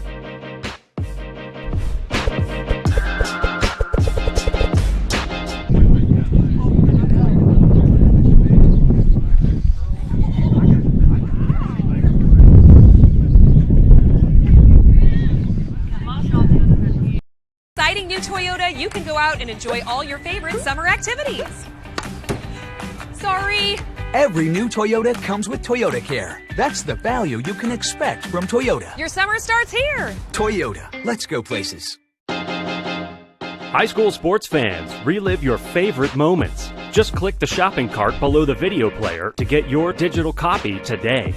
Exciting new Toyota, you can go out and enjoy all your favorite summer activities. Sorry. Every new Toyota comes with Toyota Care. That's the value you can expect from Toyota. Your summer starts here. Toyota, let's go places. High school sports fans, relive your favorite moments. Just click the shopping cart below the video player to get your digital copy today.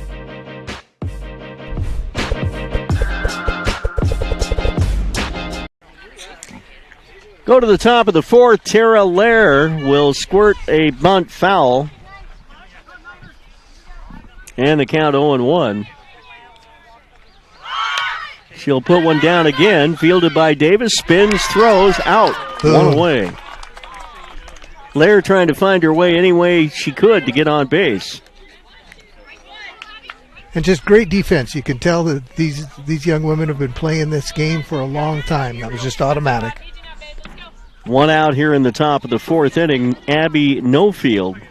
Go to the top of the 4th. Tara Lair will squirt a bunt foul. And the count 0-1. She'll put one down again. Fielded by Davis. Spins, throws, out. One away. Lair trying to find her way any way she could to get on base. And just great defense. You can tell that these young women have been playing this game for a long time. That was just automatic. One out here in the top of the 4th inning. Abby Nofield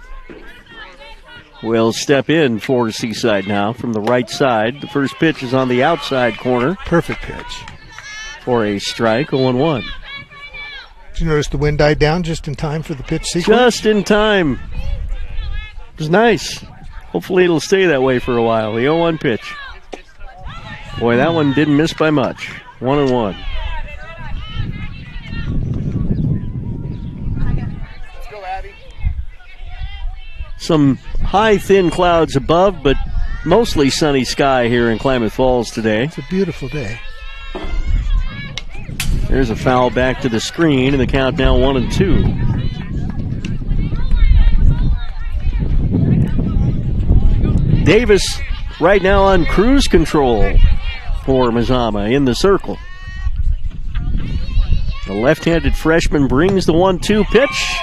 will step in for Seaside now from the right side. The first pitch is on the outside corner. Perfect pitch. For a strike, 0-1. Did you notice the wind died down just in time for the pitch sequence? Just in time. It was nice. Hopefully it'll stay that way for a while. The 0-1 pitch. Boy, that one didn't miss by much. 1-1. Some high, thin clouds above, but mostly sunny sky here in Klamath Falls today. It's a beautiful day. There's a foul back to the screen, and the count now 1-2. Davis right now on cruise control for Mazama in the circle. The left-handed freshman brings the 1-2 pitch.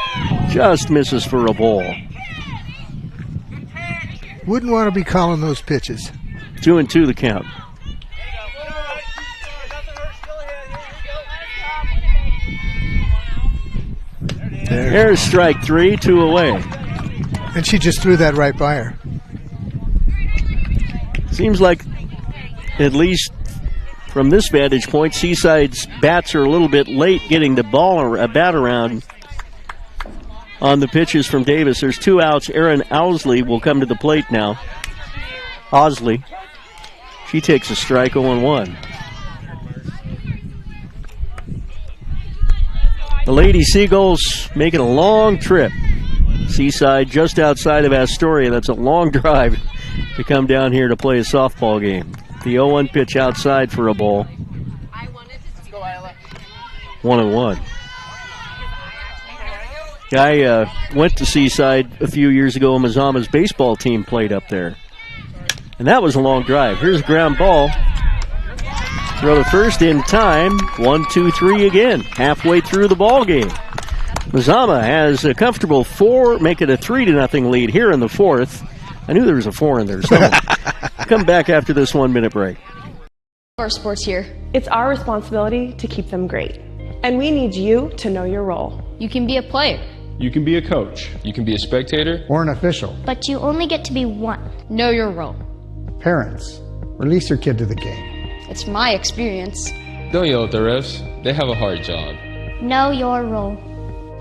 Just misses for a ball. Wouldn't want to be calling those pitches. 2-2 the count. There's strike 3, 2 away. And she just threw that right by her. Seems like, at least from this vantage point, Seaside's bats are a little bit late getting the ball or a bat around on the pitches from Davis. There's 2 outs. Erin Owsley will come to the plate now. Owsley. She takes a strike, 0-1. The Lady Seagulls making a long trip. Seaside just outside of Astoria. That's a long drive to come down here to play a softball game. The 0-1 pitch outside for a ball. 1-1. Guy went to Seaside a few years ago. Mazama's baseball team played up there. And that was a long drive. Here's a ground ball. Throw the first in time. 1-2-3 again. Halfway through the ball game. Mazama has a comfortable 4, make it a 3-0 lead here in the 4th. I knew there was a 4 in there. So come back after this 1-minute break. Our sports here. It's our responsibility to keep them great. And we need you to know your role. You can be a player. You can be a coach. You can be a spectator. Or an official. But you only get to be one. Know your role. Parents, release your kid to the game. It's my experience. Don't yell at the refs. They have a hard job. Know your role.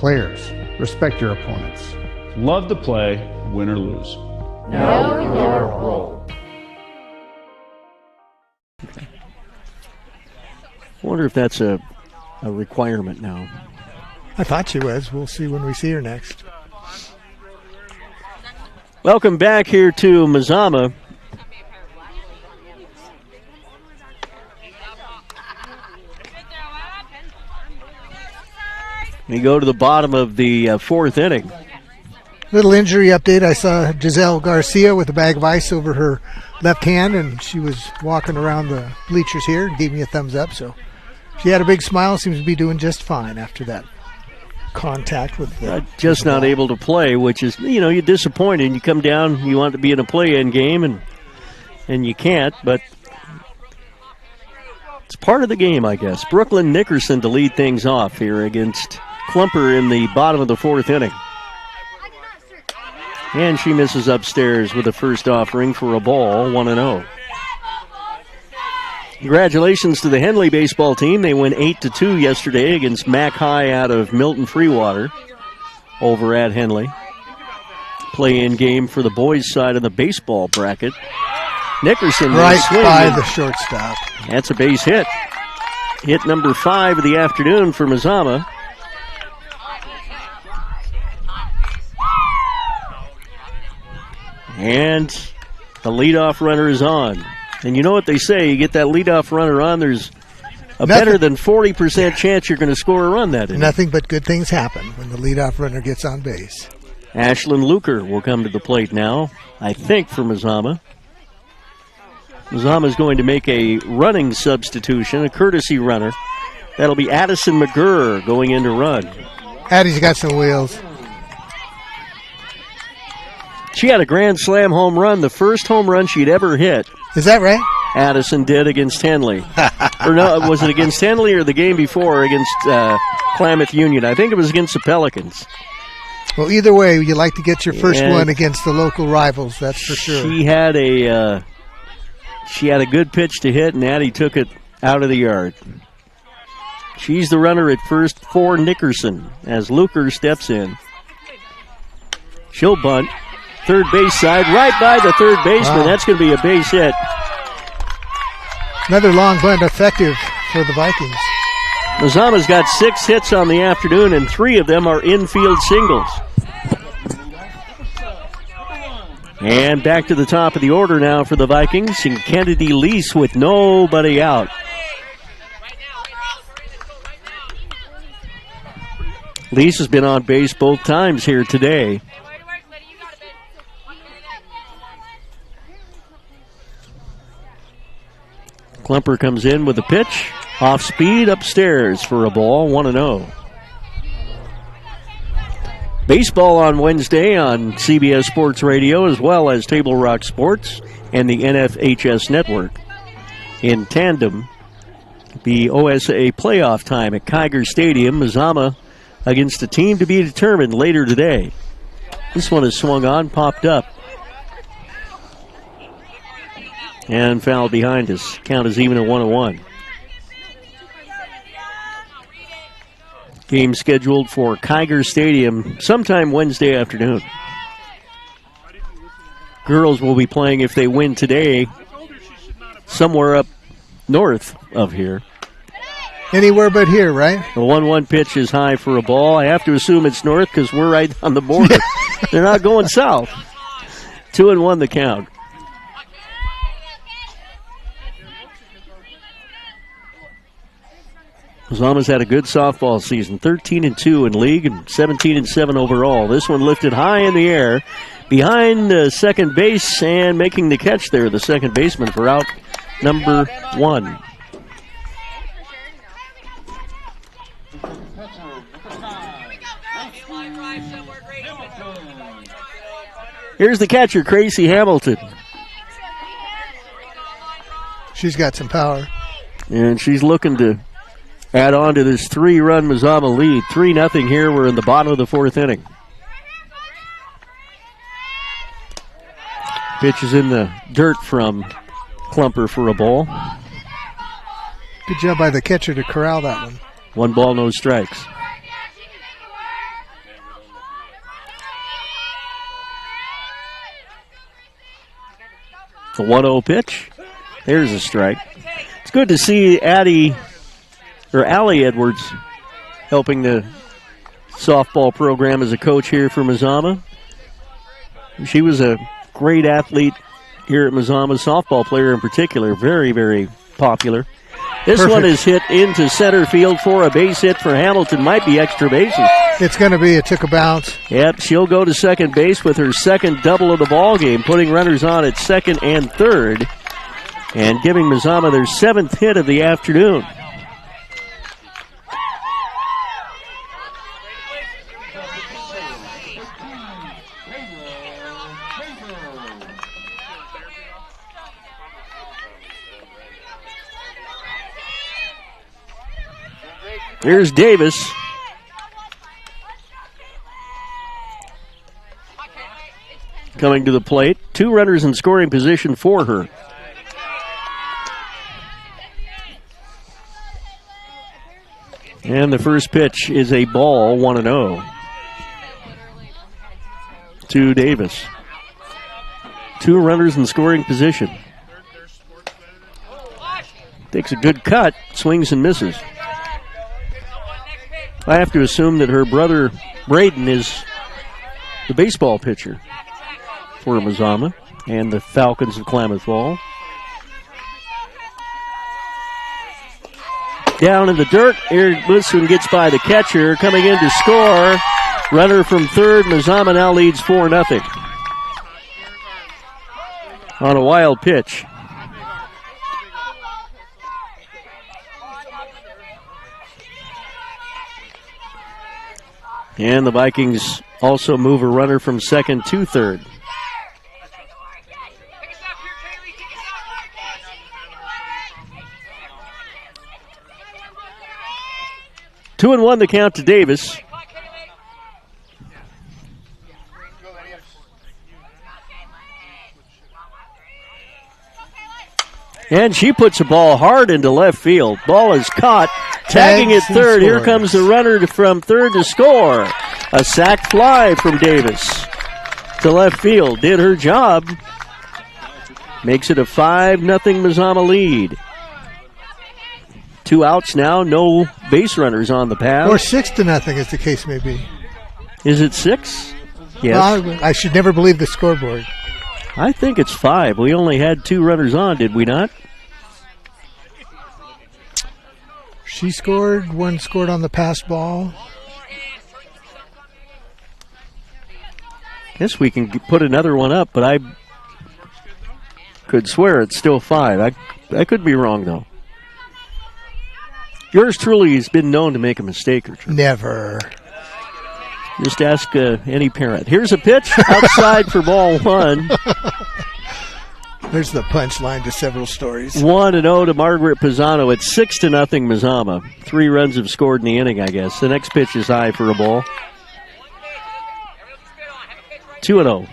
Players, respect your opponents. Love to play, win or lose. Know your role. I wonder if that's a requirement now. I thought she was. We'll see when we see her next. Welcome back here to Mazama. We go to the bottom of the 4th inning. Little injury update. I saw Giselle Garcia with a bag of ice over her left hand, and she was walking around the bleachers here and gave me a thumbs up. So she had a big smile. Seems to be doing just fine after that contact with the just not able to play, which is, you're disappointed. You come down, you want to be in a play-in game, and you can't, but it's part of the game, I guess. Brooklyn Nickerson to lead things off here against Klumper in the bottom of the 4th inning. And she misses upstairs with the first offering for a ball, 1-0. Congratulations to the Henley baseball team. They win 8-2 yesterday against Mac High out of Milton Freewater over at Henley. Play-in game for the boys' side of the baseball bracket. Nickerson right by the shortstop. That's a base hit. Hit number 5 of the afternoon for Mazama. And the leadoff runner is on. And you know what they say, you get that leadoff runner on, there's a better than 40% chance you're going to score a run that inning. Nothing but good things happen when the leadoff runner gets on base. Ashlyn Luker will come to the plate now, I think, for Mazama. Mazama is going to make a running substitution, a courtesy runner. That'll be Addison McGurr going in to run. Addie's got some wheels. She had a grand slam home run, the first home run she'd ever hit. Is that right? Addison did against Henley. Or no, was it against Henley or the game before against Klamath Union? I think it was against the Pelicans. Well, either way, you like to get your first one against the local rivals, that's for sure. She had a good pitch to hit, and Addie took it out of the yard. She's the runner at first for Nickerson as Luker steps in. She'll bunt. Third base side, right by the third baseman. Wow. That's going to be a base hit. Another long bunt, effective for the Vikings. Mazama's got 6 hits on the afternoon, and 3 of them are infield singles. And back to the top of the order now for the Vikings, and Kennedy Lease with nobody out. Lease has been on base both times here today. Klumper comes in with a pitch. Off speed, upstairs for a ball, 1-0. Baseball on Wednesday on CBS Sports Radio, as well as Table Rock Sports and the NFHS Network. In tandem, the OSA playoff time at Kiger Stadium. Mazama against a team to be determined later today. This one is swung on, popped up, and foul behind us. Count is even at 1-1. Game scheduled for Kiger Stadium sometime Wednesday afternoon. Girls will be playing, if they win today, somewhere up north of here. Anywhere but here, right? The 1-1 pitch is high for a ball. I have to assume it's north because we're right on the border. They're not going south. 2-1 the count. Mazama's had a good softball season, 13-2 in league and 17-7 overall. This one lifted high in the air behind second base, and making the catch there, the second baseman for out number 1. Here's the catcher, Gracie Hamilton. She's got some power. And she's looking to add on to this 3-run Mazama lead. 3-0 here. We're in the bottom of the 4th inning. Pitch is in the dirt from Klumper for a ball. Good job by the catcher to corral that one. 1 ball, no strikes. The 1-0 pitch. There's a strike. It's good to see Allie Edwards helping the softball program as a coach here for Mazama. She was a great athlete here at Mazama, softball player in particular. Very, very popular. This Perfect. One is hit into center field for a base hit for Hamilton. Might be extra bases. It's going to be. It took a bounce. Yep, she'll go to second base with her second double of the ball game, putting runners on at second and third, and giving Mazama their 7th hit of the afternoon. Here's Davis. Coming to the plate. 2 runners in scoring position for her. And the first pitch is a ball, 1-0 to Davis. 2 runners in scoring position. Takes a good cut, swings and misses. I have to assume that her brother Braden is the baseball pitcher for Mazama and the Falcons of Klamath Fall. Down in the dirt, this one gets by the catcher. Coming in to score, runner from third. Mazama now leads 4-0 on a wild pitch. And the Vikings also move a runner from second to third. Two and 1 the count to Davis. And she puts the ball hard into left field. Ball is caught. Tagging at third. Here comes the runner from third to score. A sac fly from Davis to left field. Did her job. Makes it a 5-0 Mazama lead. 2 outs now. No base runners on the path. Or 6-0 as the case may be. Is it 6? Yes. Well, I should never believe the scoreboard. I think it's 5. We only had 2 runners on, did we not? She scored. One scored on the pass ball. Guess we can put another one up, but I could swear it's still 5. I could be wrong, though. Yours truly has been known to make a mistake or two. Never. Just ask any parent. Here's a pitch outside for ball 1. There's the punchline to several stories. 1-0 to Margaret Pisano. It's 6-0 Mazama. 3 runs have scored in the inning, I guess. The next pitch is high for a ball. 2-0.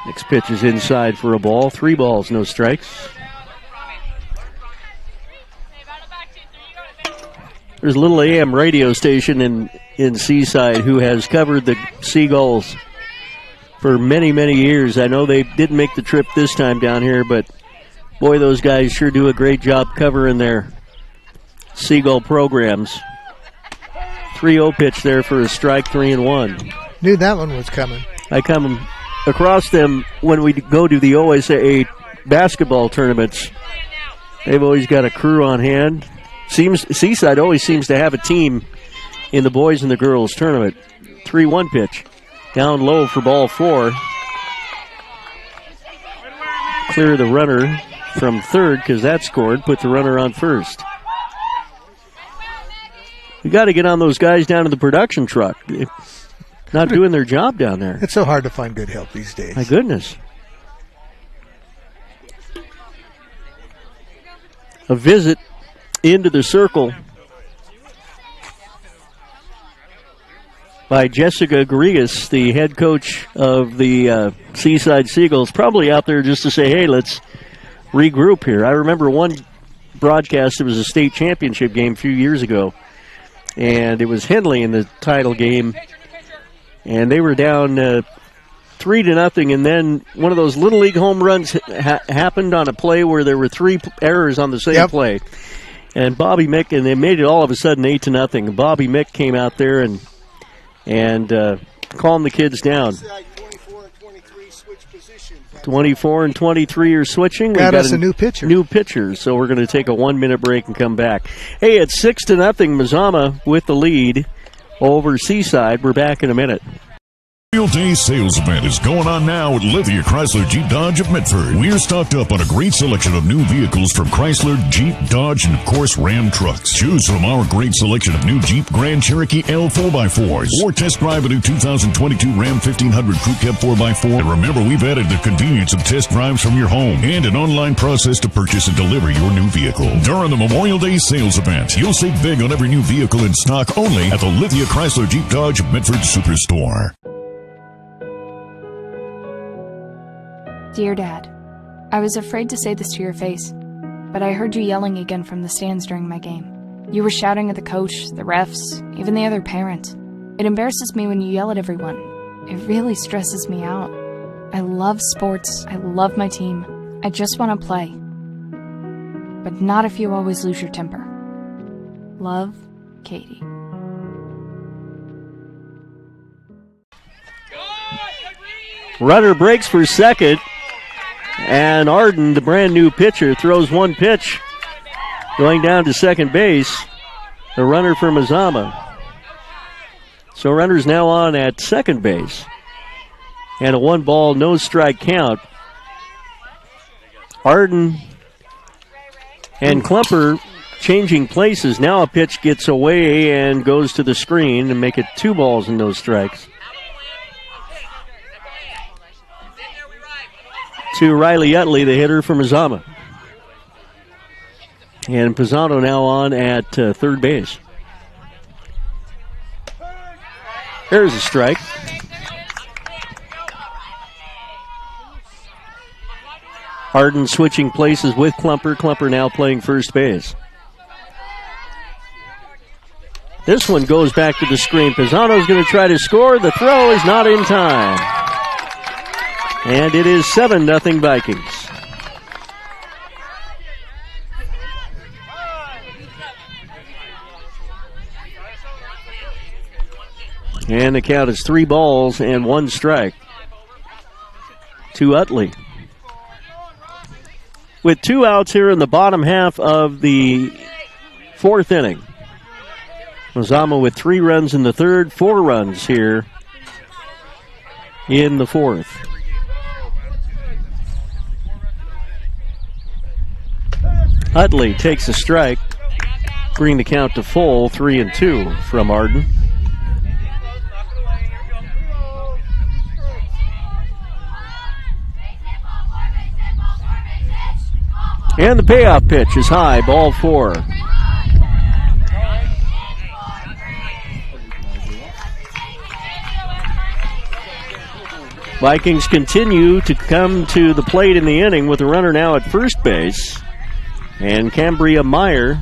Next pitch is inside for a ball. 3 balls, no strikes. There's a little AM radio station in Seaside who has covered the Seagulls for many, many years. I know they didn't make the trip this time down here, but boy, those guys sure do a great job covering their Seagull programs. 3-0 pitch there for a strike, 3-1. Knew that one was coming. I come across them when we go to the OSA basketball tournaments. They've always got a crew on hand. Seaside always seems to have a team in the boys and the girls tournament. 3-1 pitch. Down low for ball 4. Clear the runner from third because that scored. Put the runner on first. You got to get on those guys down to the production truck. They're not doing their job down there. It's so hard to find good help these days. My goodness. A visit into the circle by Jessica Garrigas, the head coach of the Seaside Seagulls, probably out there just to say, hey, let's regroup here. I remember one broadcast, it was a state championship game a few years ago, and it was Henley in the title game, and they were down 3-0, and then one of those Little League home runs happened on a play where there were 3 errors on the same play. And Bobby Mick, and they made it all of a sudden 8-0. Bobby Mick came out there and calmed the kids down. 24 and 23 are switching. Got us a new pitcher. New pitchers, so we're going to take a 1-minute break and come back. Hey, it's 6-0 Mazama with the lead over Seaside. We're back in a minute. Memorial Day sales event is going on now at Lithia Chrysler Jeep Dodge of Medford. We're stocked up on a great selection of new vehicles from Chrysler, Jeep, Dodge, and of course Ram trucks. Choose from our great selection of new Jeep Grand Cherokee L 4x4s or test drive a new 2022 Ram 1500 Crew Cab 4x4. And remember, we've added the convenience of test drives from your home and an online process to purchase and deliver your new vehicle. During the Memorial Day sales event, you'll save big on every new vehicle in stock only at the Lithia Chrysler Jeep Dodge of Medford Superstore. Dear Dad, I was afraid to say this to your face, but I heard you yelling again from the stands during my game. You were shouting at the coach, the refs, even the other parent. It embarrasses me when you yell at everyone. It really stresses me out. I love sports. I love my team. I just want to play. But not if you always lose your temper. Love, Katie. Runner breaks for second. And Arden, the brand new pitcher, throws one pitch going down to second base. The runner for Mazama. So runners now on at second base. And a 1-ball, no strike count. Arden and Klumper changing places. Now a pitch gets away and goes to the screen and make it 2 balls and no strikes. To Riley Utley, the hitter for Mazama. And Pisano now on at third base. There's a strike. Arden switching places with Klumper. Klumper now playing first base. This one goes back to the screen. Pisano's going to try to score. The throw is not in time. And it is 7-0 Vikings. And the count is 3 balls and 1 strike to Utley. With 2 outs here in the bottom half of the 4th inning. Mazama with 3 runs in the 3rd, 4 runs here in the 4th. Utley takes a strike, bring the count to full, 3-2 from Arden. And the payoff pitch is high, ball 4. Vikings continue to come to the plate in the inning with a runner now at first base. And Cambria Meyer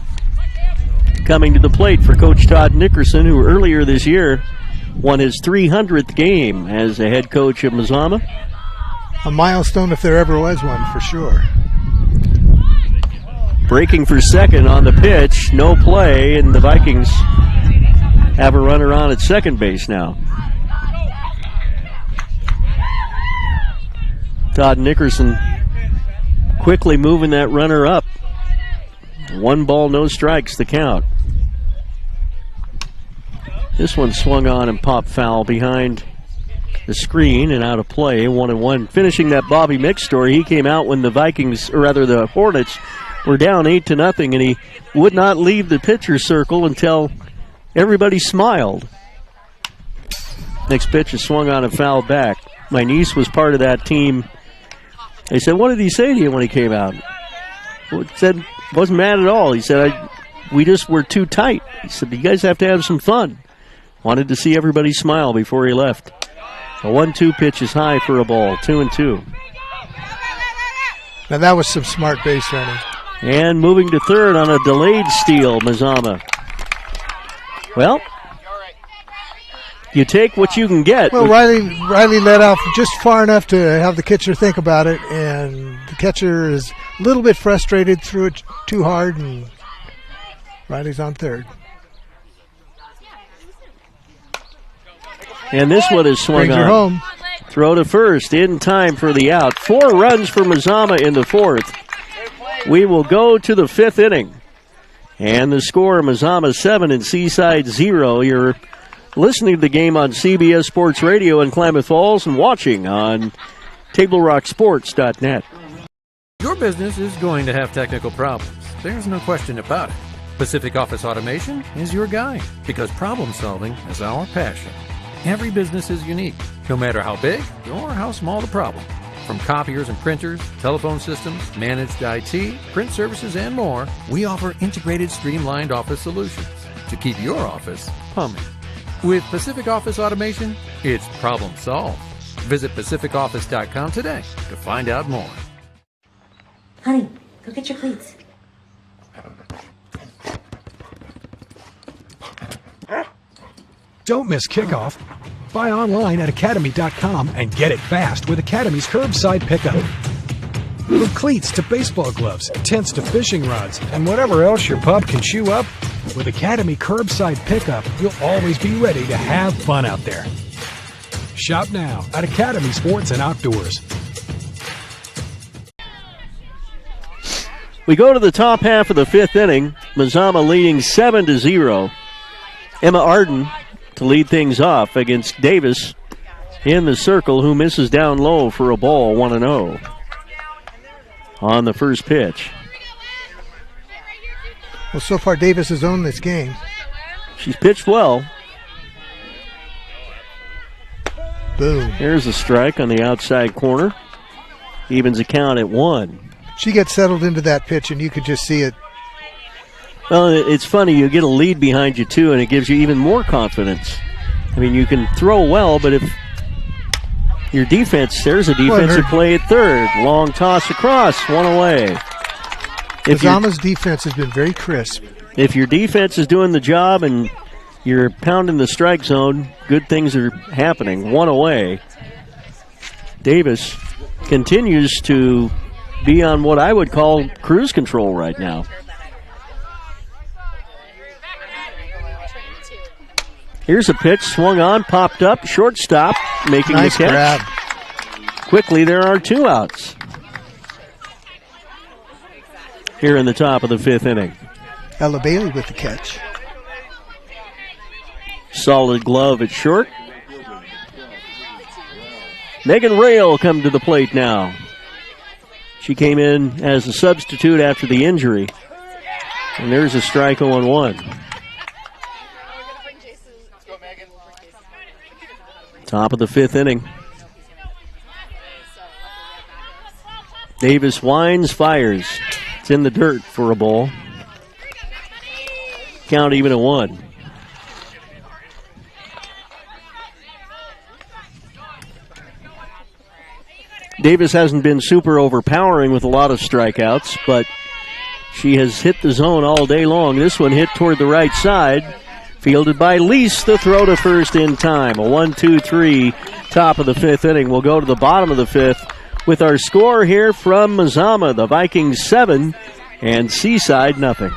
coming to the plate for Coach Todd Nickerson, who earlier this year won his 300th game as the head coach of Mazama. A milestone if there ever was one, for sure. Breaking for second on the pitch, no play, and the Vikings have a runner on at second base now. Todd Nickerson quickly moving that runner up. 1 ball, no strikes, the count. This one swung on and popped foul behind the screen and out of play, 1-1. Finishing that Bobby Mick story, he came out when the Vikings, or rather the Hornets, were down 8-0, and he would not leave the pitcher's circle until everybody smiled. Next pitch is swung on and fouled back. My niece was part of that team. They said, "What did he say to you when he came out?" He said, "Wasn't mad at all." He said, "We just were too tight." He said, "You guys have to have some fun." Wanted to see everybody smile before he left. A 1-2 pitch is high for a ball, 2-2. Now that was some smart base running. And moving to third on a delayed steal, Mazama. Well, you take what you can get. Well, Riley let off just far enough to have the catcher think about it, and the catcher is a little bit frustrated, threw it too hard, and Riley's on third. And this one is swung Brings her on. home. Throw to first in time for the out. 4 runs for Mazama in the 4th. We will go to the 5th inning. And the score, Mazama 7 and Seaside 0. You're listening to the game on CBS Sports Radio in Klamath Falls and watching on TableRockSports.net. Your business is going to have technical problems. There's no question about it. Pacific Office Automation is your guide because problem solving is our passion. Every business is unique, no matter how big or how small the problem. From copiers and printers, telephone systems, managed IT, print services, and more, we offer integrated, streamlined office solutions to keep your office humming. With Pacific Office Automation, it's problem solved. Visit PacificOffice.com today to find out more. Honey, go get your cleats. Don't miss kickoff. Buy online at Academy.com and get it fast with Academy's curbside pickup. From cleats to baseball gloves, tents to fishing rods, and whatever else your pup can chew up, with Academy curbside pickup, you'll always be ready to have fun out there. Shop now at Academy Sports and Outdoors. We go to the top half of the 5th inning. Mazama leading 7-0. Emma Arden to lead things off against Davis in the circle, who misses down low for a ball, 1-0 on the first pitch. Well, so far Davis has owned this game. She's pitched well. Boom. There's a strike on the outside corner. Evens the count at 1. She gets settled into that pitch, and you could just see it. Well, it's funny. You get a lead behind you, too, and it gives you even more confidence. I mean, you can throw well, but if your defense, there's a defensive play at third. Long toss across, 1 away. Mazama's defense has been very crisp. If your defense is doing the job and you're pounding the strike zone, good things are happening. 1 away. Davis continues to be on what I would call cruise control right now. Here's a pitch, swung on, popped up, shortstop, making nice the catch. Grab. Quickly, there are 2 outs here in the top of the 5th inning. Ella Bailey with the catch. Solid glove at short. Megan Ray will come to the plate now. She came in as a substitute after the injury. And there's a strike 0-1. Top of the 5th inning. Davis winds, fires. It's in the dirt for a ball. Count even at 1. Davis hasn't been super overpowering with a lot of strikeouts, but she has hit the zone all day long. This one hit toward the right side. Fielded by Lease, the throw to first in time. A 1-2-3, top of the 5th inning. We'll go to the bottom of the 5th with our score here from Mazama. The Vikings 7 and Seaside nothing.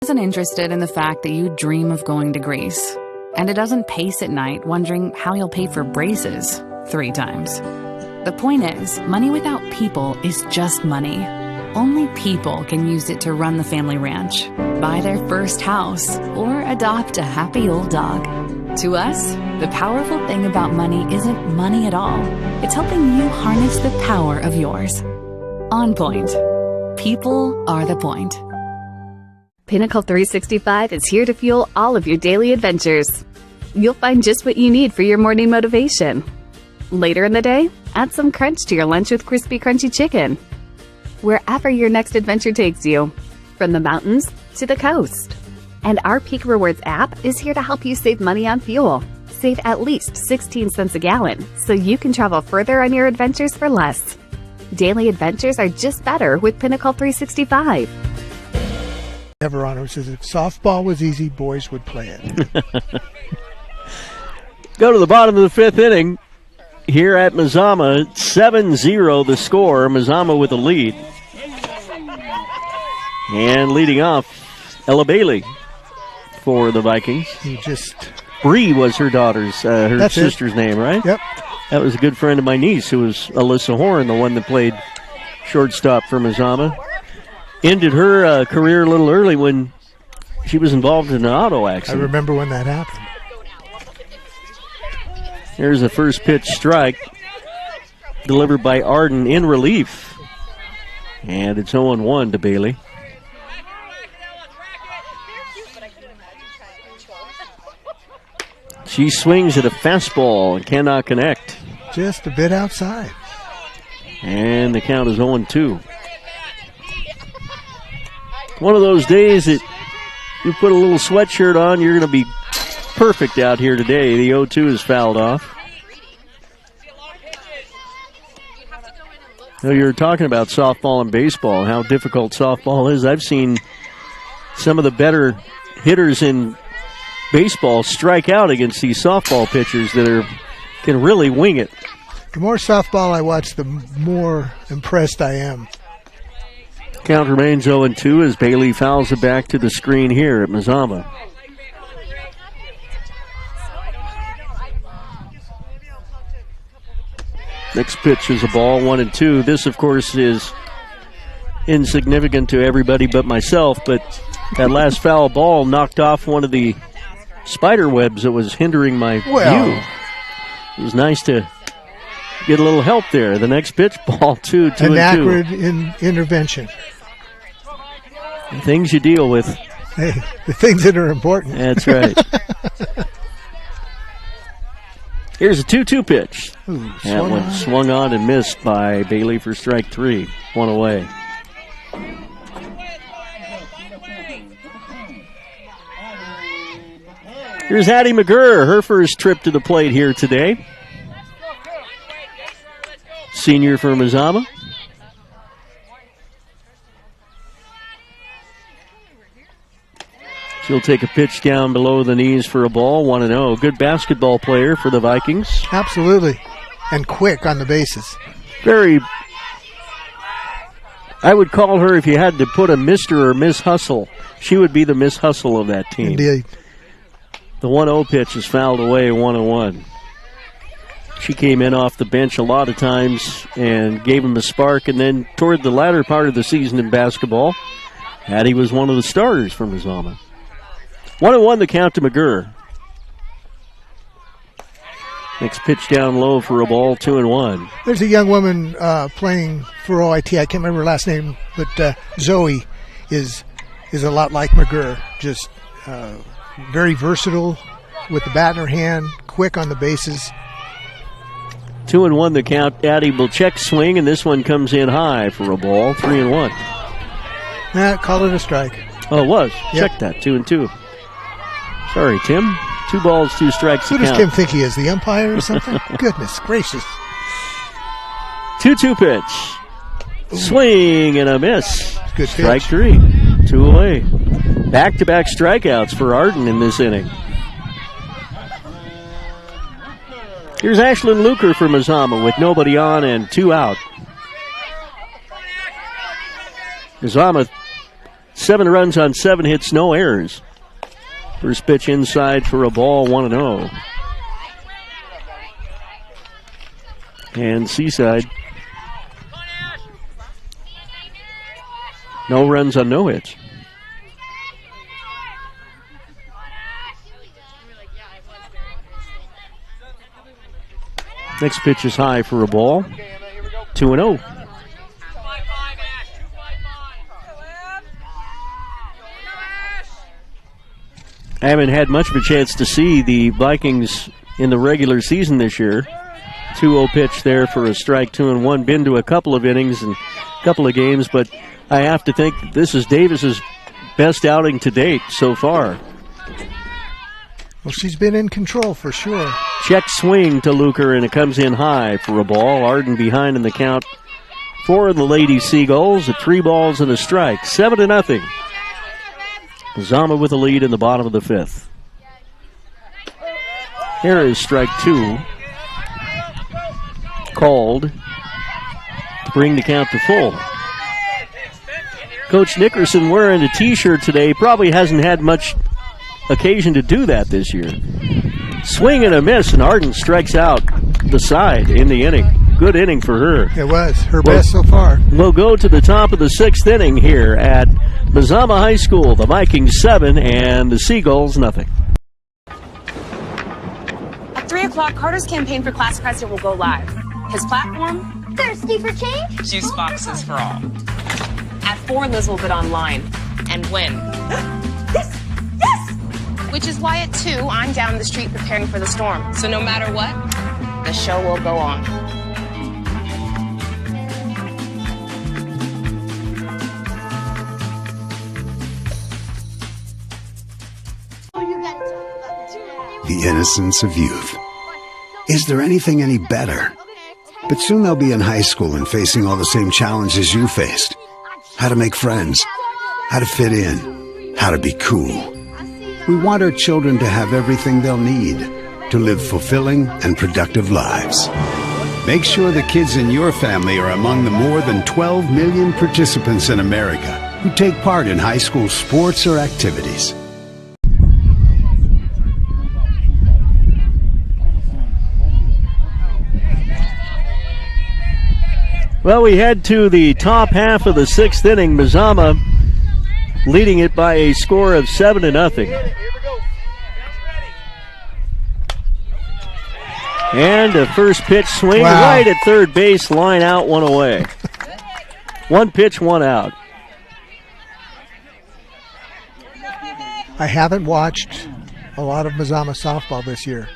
Isn't interested in the fact that you dream of going to Greece, and it doesn't pace at night wondering how you'll pay for braces 3 times. The point is, money without people is just money. Only people can use it to run the family ranch, buy their first house, or adopt a happy old dog. To us, the powerful thing about money isn't money at all. It's helping you harness the power of yours. On Point. People are the point. Pinnacle 365 is here to fuel all of your daily adventures. You'll find just what you need for your morning motivation. Later in the day, add some crunch to your lunch with crispy, crunchy chicken. Wherever your next adventure takes you, from the mountains to the coast. And our Peak Rewards app is here to help you save money on fuel. Save at least 16 cents a gallon, so you can travel further on your adventures for less. Daily adventures are just better with Pinnacle 365. Ever on says if softball was easy, boys would play it. Go to the bottom of the 5th inning here at Mazama. 7-0 the score. Mazama with the lead. And leading off, Ella Bailey for the Vikings. Bree was her daughter's, her sister's name, right? Yep. That was a good friend of my niece, who was Alyssa Horn, the one that played shortstop for Mazama. Ended her career a little early when she was involved in an auto accident. I remember when that happened. Here's a first pitch strike delivered by Arden in relief. And it's 0-1 to Bailey. She swings at a fastball and cannot connect. Just a bit outside. And the count is 0-2. One of those days that you put a little sweatshirt on, you're going to be perfect out here today. The 0-2 is fouled off. So you're talking about softball and baseball and how difficult softball is. I've seen some of the better hitters in baseball strike out against these softball pitchers that can really wing it. The more softball I watch, the more impressed I am. Count remains 0-2 as Bailey fouls it back to the screen here at Mazama. Next pitch is a ball, 1-2. This, of course, is insignificant to everybody but myself, but that last foul ball knocked off one of the spider webs that was hindering my view. It was nice to get a little help there. The next pitch, ball 2-2. An accurate intervention. The things you deal with. Hey, the things that are important. That's right. Here's a 2-2 pitch. Ooh, that one swung on and missed by Bailey for strike 3. One away. Here's Hattie McGurr, her first trip to the plate here today. Senior for Mazama. She'll take a pitch down below the knees for a ball, 1-0. Good basketball player for the Vikings. Absolutely. And quick on the bases. I would call her, if you had to put a Mr. or Miss Hustle, she would be the Miss Hustle of that team. Indeed. The 1-0 pitch is fouled away, 1-1. She came in off the bench a lot of times and gave him a spark, and then toward the latter part of the season in basketball, Addie was one of the starters for Mazama. 1-1 the count to McGurr. Next pitch down low for a ball, 2-1. There's a young woman playing for OIT. I can't remember her last name, but Zoe is a lot like McGurr. Just very versatile with the bat in her hand, quick on the bases. 2-1 the count. Addie will check swing, and this one comes in high for a ball, 3-1. Call it a strike. Oh, it was. Yep. Check that, 2-2. Sorry, Tim. 2 balls, 2 strikes. Who does Tim think he is, the umpire or something? Goodness gracious. 2-2 pitch. Swing and a miss. Good Strike pitch. 3. 2 away. Back-to-back strikeouts for Arden in this inning. Here's Ashlyn Luker for Mazama with nobody on and 2 out. Mazama, 7 runs on 7 hits, no errors. First pitch inside for a ball, 1-0. And Seaside, no runs on no hits. Next pitch is high for a ball, 2-0. I haven't had much of a chance to see the Vikings in the regular season this year. 2-0 pitch there for a strike, 2-1. Been to a couple of innings and a couple of games, but I have to think that this is Davis's best outing to date so far. Well, she's been in control for sure. Check swing to Luker, and it comes in high for a ball. Arden behind in the count for the Lady Seagulls at 3 balls and a strike. 7-0. Mazama with a lead in the bottom of the 5th. Here is strike 2. Called to bring the count to full. Coach Nickerson wearing a t-shirt today probably hasn't had much occasion to do that this year. Swing and a miss, and Arden strikes out the side in the inning. Good inning for her. It was her best so far. We'll go to the top of the 6th inning here at Mazama High School. The Vikings 7 and the Seagulls nothing. At 3 o'clock, Carter's campaign for class president will go live. His platform? Thirsty for change? Juice boxes for all. At 4, Liz will get online and win. Yes! Yes! Which is why at 2, I'm down the street preparing for the storm. So no matter what, the show will go on. The innocence of youth. Is there anything any better? But soon they'll be in high school and facing all the same challenges you faced. How to make friends, how to fit in, how to be cool. We want our children to have everything they'll need to live fulfilling and productive lives. Make sure the kids in your family are among the more than 12 million participants in America who take part in high school sports or activities. Well, we head to the top half of the 6th inning. Mazama leading it by a score of 7-0. And a first pitch swing right at third base, line out, 1 away. 1 pitch, 1 out. I haven't watched a lot of Mazama softball this year,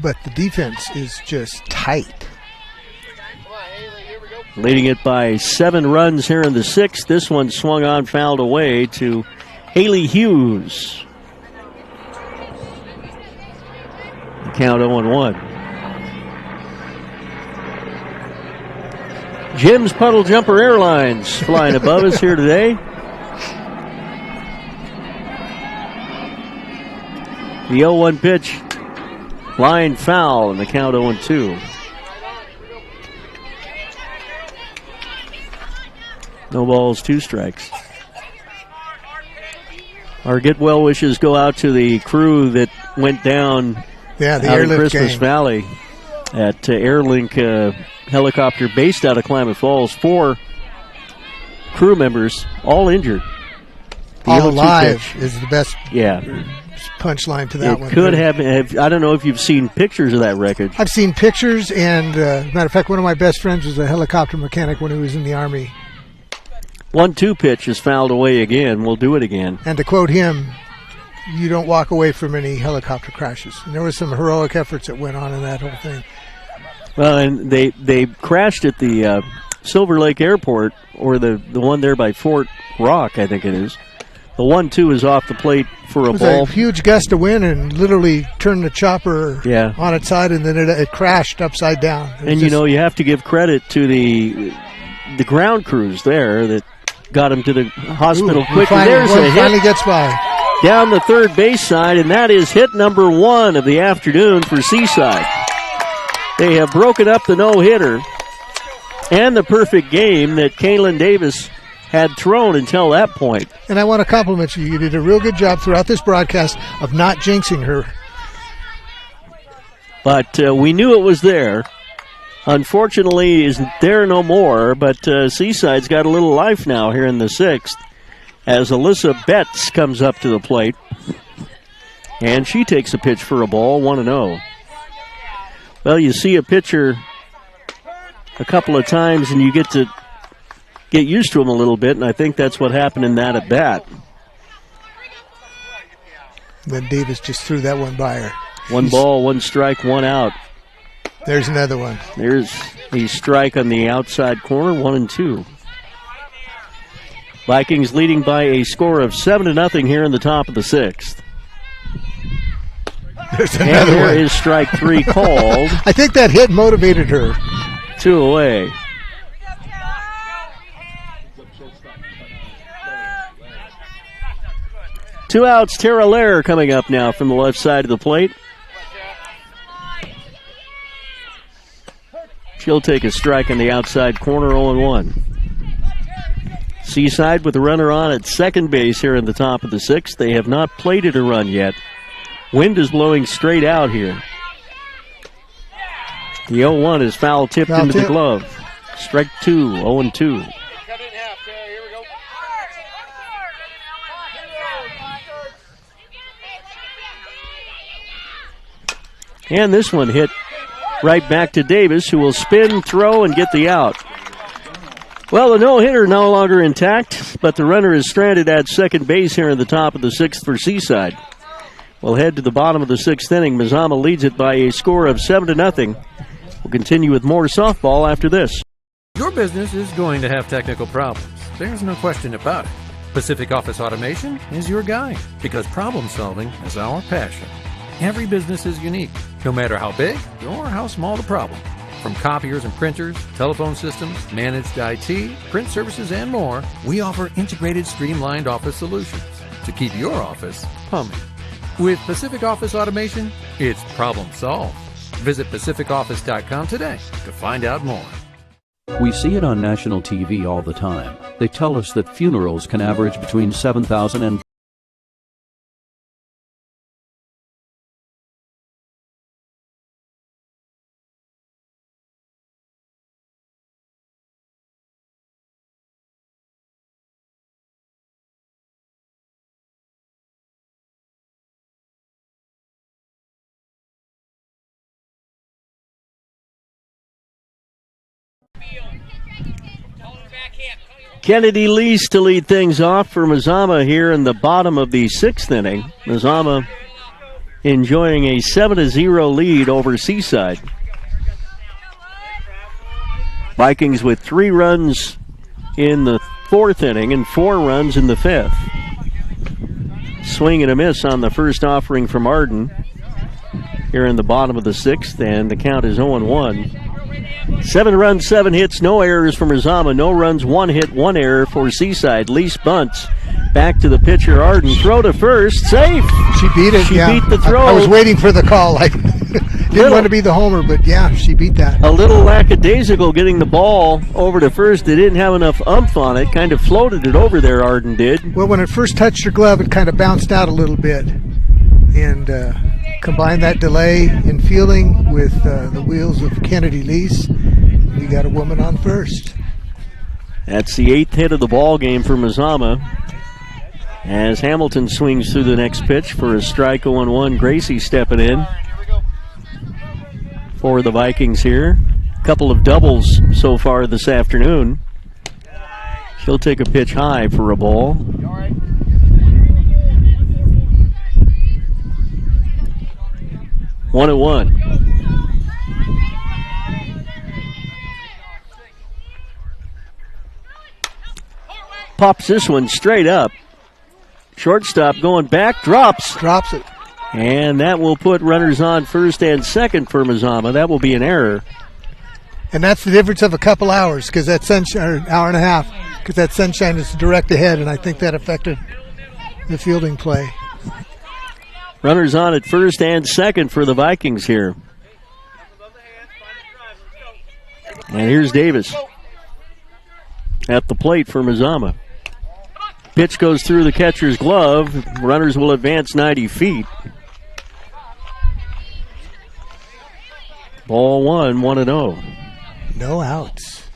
but the defense is just tight. Leading it by 7 runs here in the 6th. This one swung on, fouled away to Haley Hughes. The count 0-1. Jim's Puddle Jumper Airlines flying above us here today. The 0-1 pitch, line foul, and the count 0-2. No balls, 2 strikes. Our get well wishes go out to the crew that went down Yeah, the out in airlift Christmas gang. Valley at Airlink helicopter based out of Klamath Falls. 4 crew members, all injured. The All 0-2 alive pitch. is the best punchline to that It one. could have, I don't know if you've seen pictures of that wreckage. I've seen pictures, and matter of fact, one of my best friends was a helicopter mechanic when he was in the Army. 1-2 pitch is fouled away again. We'll do it again. And to quote him, you don't walk away from any helicopter crashes. And there was some heroic efforts that went on in that whole thing. Well, and they crashed at the Silver Lake Airport, or the one there by Fort Rock, I think it is. The 1-2 is off the plate for a It was ball. a huge gust of wind and literally turned the chopper Yeah. on its side, and then it crashed upside down. It was And you just- know, you have to give credit to the ground crews there that got him to the hospital Ooh, quickly. There's a hit finally gets by. down the third base side, and that is hit number 1 of the afternoon for Seaside. They have broken up the no-hitter and the perfect game that Kaylin Davis had thrown until that point. And I want to compliment you. You did a real good job throughout this broadcast of not jinxing her. But we knew it was there. Unfortunately, isn't there no more, but Seaside's got a little life now here in the 6th as Alyssa Betts comes up to the plate. And she takes a pitch for a ball, 1-0. Well, you see a pitcher a couple of times and you get to get used to him a little bit, and I think that's what happened in that at bat. Then Davis just threw that one by her. 1 ball, 1 strike, 1 out. There's another one. There's a strike on the outside corner, 1-2. Vikings leading by a score of 7-0 here in the top of the 6th. There's And another there one. is strike 3 called. I think that hit motivated her. 2 away. Two outs, Tara Lair coming up now from the left side of the plate. She'll take a strike in the outside corner, 0-1. Seaside with a runner on at second base here in the top of the 6th. They have not plated a run yet. Wind is blowing straight out here. The 0-1 is foul tipped Foul into the tip. glove. Strike 2, 0-2. And this one hit right back to Davis, who will spin, throw, and get the out. Well, the no-hitter no longer intact, but the runner is stranded at second base here in the top of the 6th for Seaside. We'll head to the bottom of the 6th inning. Mazama leads it by a score of 7-0. We'll continue with more softball after this. Your business is going to have technical problems. There's no question about it. Pacific Office Automation is your guy because problem solving is our passion. Every business is unique, no matter how big or how small the problem. From copiers and printers, telephone systems, managed IT, print services, and more, we offer integrated, streamlined office solutions to keep your office humming. With Pacific Office Automation, it's problem solved. Visit pacificoffice.com today to find out more. We see it on national TV all the time. They tell us that funerals can average between 7,000 and Kennedy Lease to lead things off for Mazama here in the bottom of the 6th inning. Mazama enjoying a 7-0 lead over Seaside. Vikings with 3 runs in the 4th inning and 4 runs in the 5th. Swing and a miss on the first offering from Arden here in the bottom of the 6th, and the count is 0-1. 7 runs, 7 hits, no errors for Mazama. No runs, 1 hit, 1 error for Seaside. Lease bunts. Back to the pitcher, Arden. Throw to first. Safe. She beat it. She yeah. beat the throw. I was waiting for the call. I didn't want to be the homer, but yeah, she beat that. A little lackadaisical getting the ball over to first. They didn't have enough umph on it. Kind of floated it over there, Arden did. Well, when it first touched her glove, it kind of bounced out a little bit. And Combine that delay in fielding with the wheels of Kennedy Lease. We got a woman on first. That's the 8th hit of the ball game for Mazama. As Hamilton swings through the next pitch for a strike 0-1. Gracie stepping in for the Vikings here. Couple of doubles so far this afternoon. She'll take a pitch high for a ball. One and one. Pops this one straight up. Shortstop going back, drops it. And that will put runners on first and second for Mazama. That will be an error. And that's the difference of a couple hours, because that sunshine, or an hour and a half, because that sunshine is direct ahead, and I think that affected the fielding play. Runners on at first and second for the Vikings here. And here's Davis at the plate for Mazama. Pitch goes through the catcher's glove. Runners will advance 90 feet. Ball one, 1-0. No outs.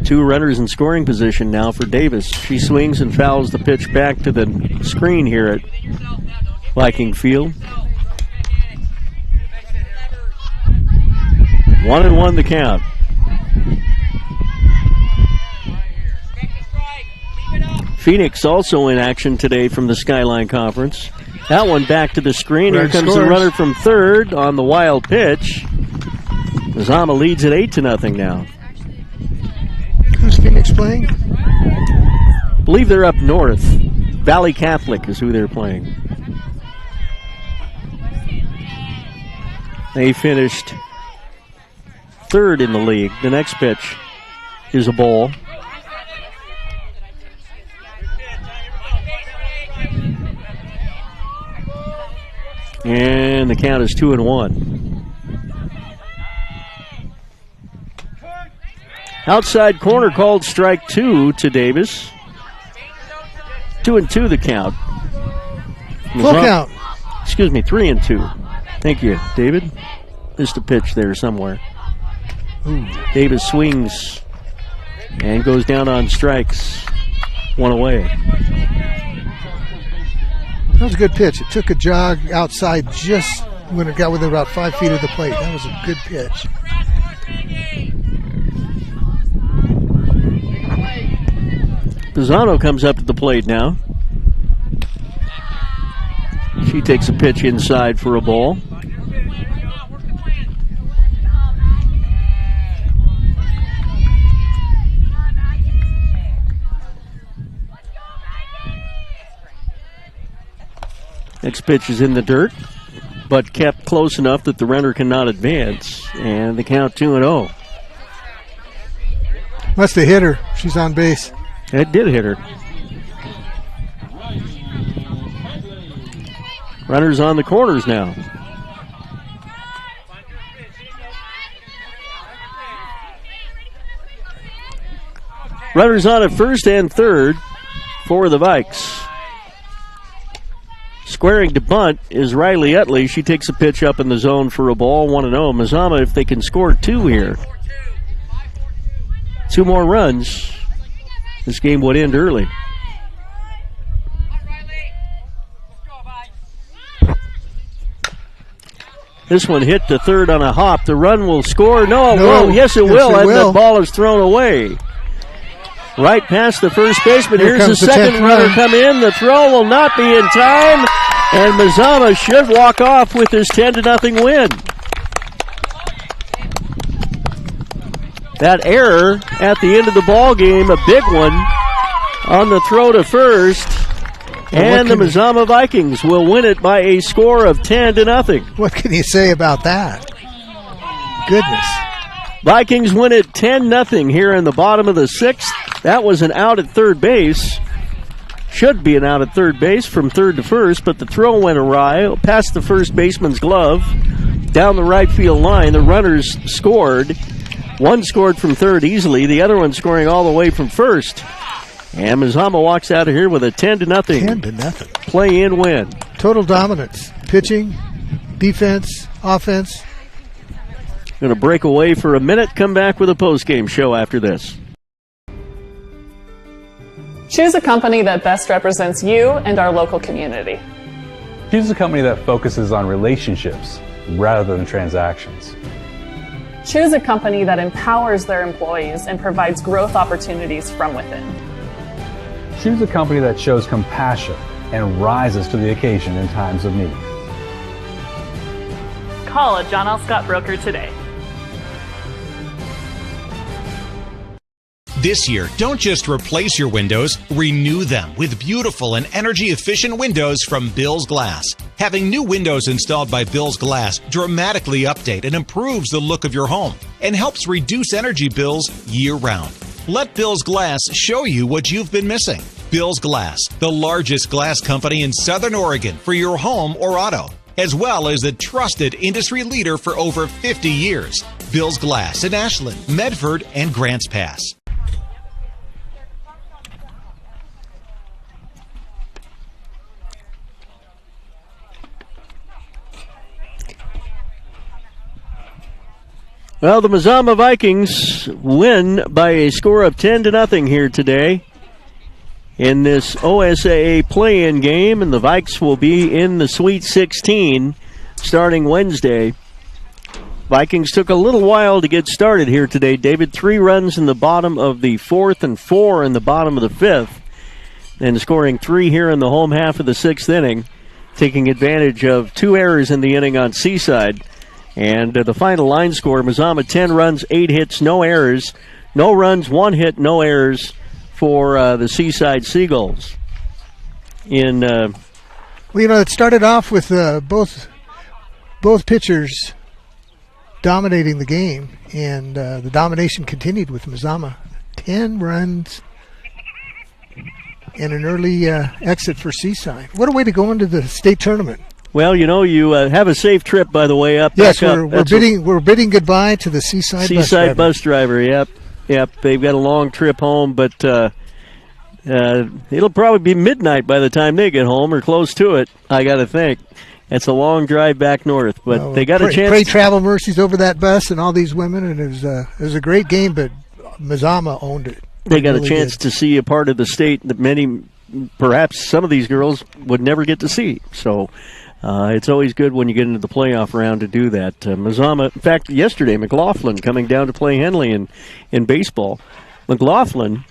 Two runners in scoring position now for Davis. She swings and fouls the pitch back to the screen here at Viking Field. 1-1 the count. Phoenix also in action today from the Skyline Conference. That one back to the screen. Here comes the runner from third on the wild pitch. Mazama leads at 8-0 now. Who's Phoenix playing? I believe they're up north. Valley Catholic is who they're playing. They finished third in the league. The next pitch is a ball. And the count is 2-1. Outside corner called strike two to Davis. 2-2 the count. Full count. Excuse me, 3-2. Thank you, David. Missed a pitch there somewhere. Ooh. Davis swings and goes down on strikes. One away. That was a good pitch. It took a jog outside just when it got within about 5 feet of the plate. That was a good pitch. Pisano comes up to the plate now. She takes a pitch inside for a ball. Next pitch is in the dirt, but kept close enough that the runner cannot advance. And the count 2-0. Must have hit her. She's on base. It did hit her. Runners on the corners now. Runners on at first and third for the Vikes. Squaring to bunt is Riley Utley. She takes a pitch up in the zone for a ball, 1-0. Mazama, if they can score two here, two more runs, this game would end early. This one hit to third on a hop. The run will score. No, it won't. Yes, it will. And the ball is thrown away. Right past the first baseman. Here's the second runner come in. The throw will not be in time. And Mazama should walk off with his 10-0 win. That error at the end of the ball game, a big one on the throw to first. And the Mazama Vikings will win it by a score of 10-0. What can you say about that? Goodness. Vikings win it 10-0 here in the bottom of the sixth. That was an out at third base. Should be an out at third base from third to first, but the throw went awry, past the first baseman's glove, down the right field line. The runners scored. One scored from third easily, the other one scoring all the way from first. And Mazama walks out of here with a 10-0 10-0 play-in win. Total dominance. Pitching, defense, offense. Going to break away for a minute, come back with a post-game show after this. Choose a company that best represents you and our local community. Choose a company that focuses on relationships rather than transactions. Choose a company that empowers their employees and provides growth opportunities from within. Choose a company that shows compassion and rises to the occasion in times of need. Call a John L. Scott broker today. This year, don't just replace your windows, renew them with beautiful and energy-efficient windows from Bill's Glass. Having new windows installed by Bill's Glass dramatically update and improves the look of your home and helps reduce energy bills year-round. Let Bill's Glass show you what you've been missing. Bill's Glass, the largest glass company in Southern Oregon for your home or auto, as well as a trusted industry leader for over 50 years. Bill's Glass in Ashland, Medford, and Grants Pass. Well, the Mazama Vikings win by a score of 10-0 here today in this OSAA play-in game, and the Vikes will be in the Sweet 16 starting Wednesday. Vikings took a little while to get started here today, David. 3 runs in the bottom of the 4th and 4 in the bottom of the 5th, and scoring 3 here in the home half of the 6th inning, taking advantage of 2 errors in the inning on Seaside. And the final line score, Mazama 10 runs, 8 hits, no errors. No runs, 1 hit, no errors for the Seaside Seagulls. Well, it started off with both pitchers dominating the game, and the domination continued with Mazama. 10 runs and an early exit for Seaside. What a way to go into the state tournament. Well, you have a safe trip, by the way, up. Yes, we're bidding goodbye to the Seaside bus driver. Yep. They've got a long trip home, but it'll probably be midnight by the time they get home, or close to it, I got to think. It's a long drive back north, but they got a chance. Pray travel mercies over that bus and all these women, and it was a great game, but Mazama owned it. They got a chance to see a part of the state that perhaps some of these girls would never get to see. So it's always good when you get into the playoff round to do that. Mazama, in fact, yesterday, McLaughlin coming down to play Henley in baseball. McLaughlin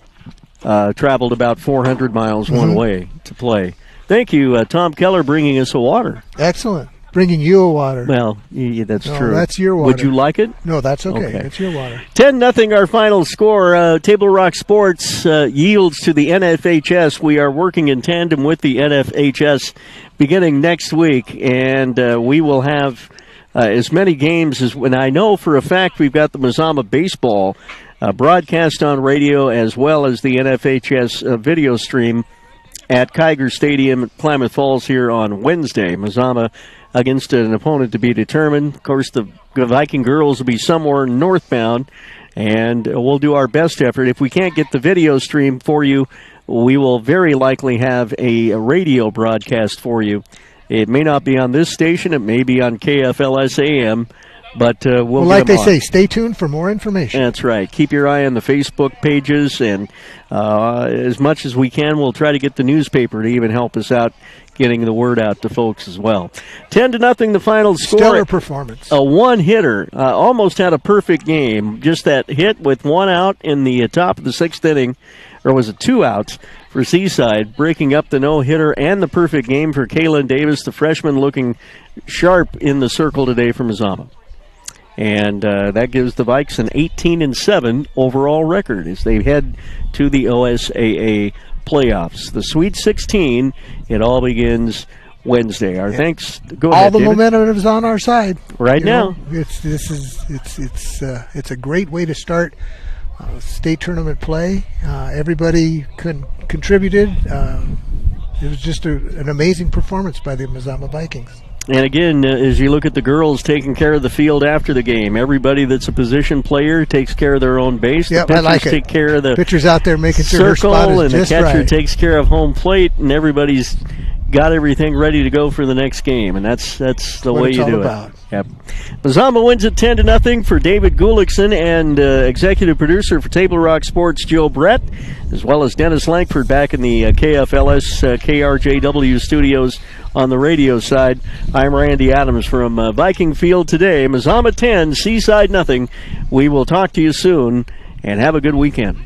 traveled about 400 miles one way to play. Thank you, Tom Keller, bringing us a water. Excellent. Bringing you a water. Well, that's true. That's your water. Would you like it? No, that's okay. It's your water. 10-0 our final score. Table Rock Sports yields to the NFHS. We are working in tandem with the NFHS beginning next week, and we will have as many games as when I know for a fact we've got the Mazama baseball broadcast on radio, as well as the NFHS video stream at Kiger Stadium at Klamath Falls here on Wednesday. Mazama against an opponent to be determined. Of course, the Viking girls will be somewhere northbound, and we'll do our best effort. If we can't get the video stream for you, we will very likely have a radio broadcast for you. It may not be on this station. It may be on KFLS AM, but we'll like they say, stay tuned for more information. That's right. Keep your eye on the Facebook pages, and as much as we can, we'll try to get the newspaper to even help us out getting the word out to folks as well. 10-0 the final score. Stellar performance. A one-hitter. Almost had a perfect game. Just that hit with 1 out in the top of the 6th inning, or was it 2 outs for Seaside, breaking up the no-hitter and the perfect game for Kaylin Davis, the freshman, looking sharp in the circle today for Mazama. And that gives the Vikes an 18-7 overall record as they head to the OSAA playoffs. The Sweet 16, it all begins Wednesday. Our thanks. Go ahead, all the David. momentum is on our side right now. It's a great way to start state tournament play. Everybody contributed. It was just an amazing performance by the Mazama Vikings. And again, as you look at the girls taking care of the field after the game, everybody that's a position player takes care of their own base. Yep, the pitchers I like it. take care of the pitchers out there making sure her circle, spot is and just the catcher right. takes care of home plate, and everybody's got everything ready to go for the next game, and that's the way you do it. Yep. Mazama wins it 10-0 for David Gullickson and executive producer for Table Rock Sports, Joe Brett, as well as Dennis Langford back in the KFLS KRJW studios on the radio side. I'm Randy Adams from Viking Field today. Mazama 10, Seaside 0. We will talk to you soon, and have a good weekend.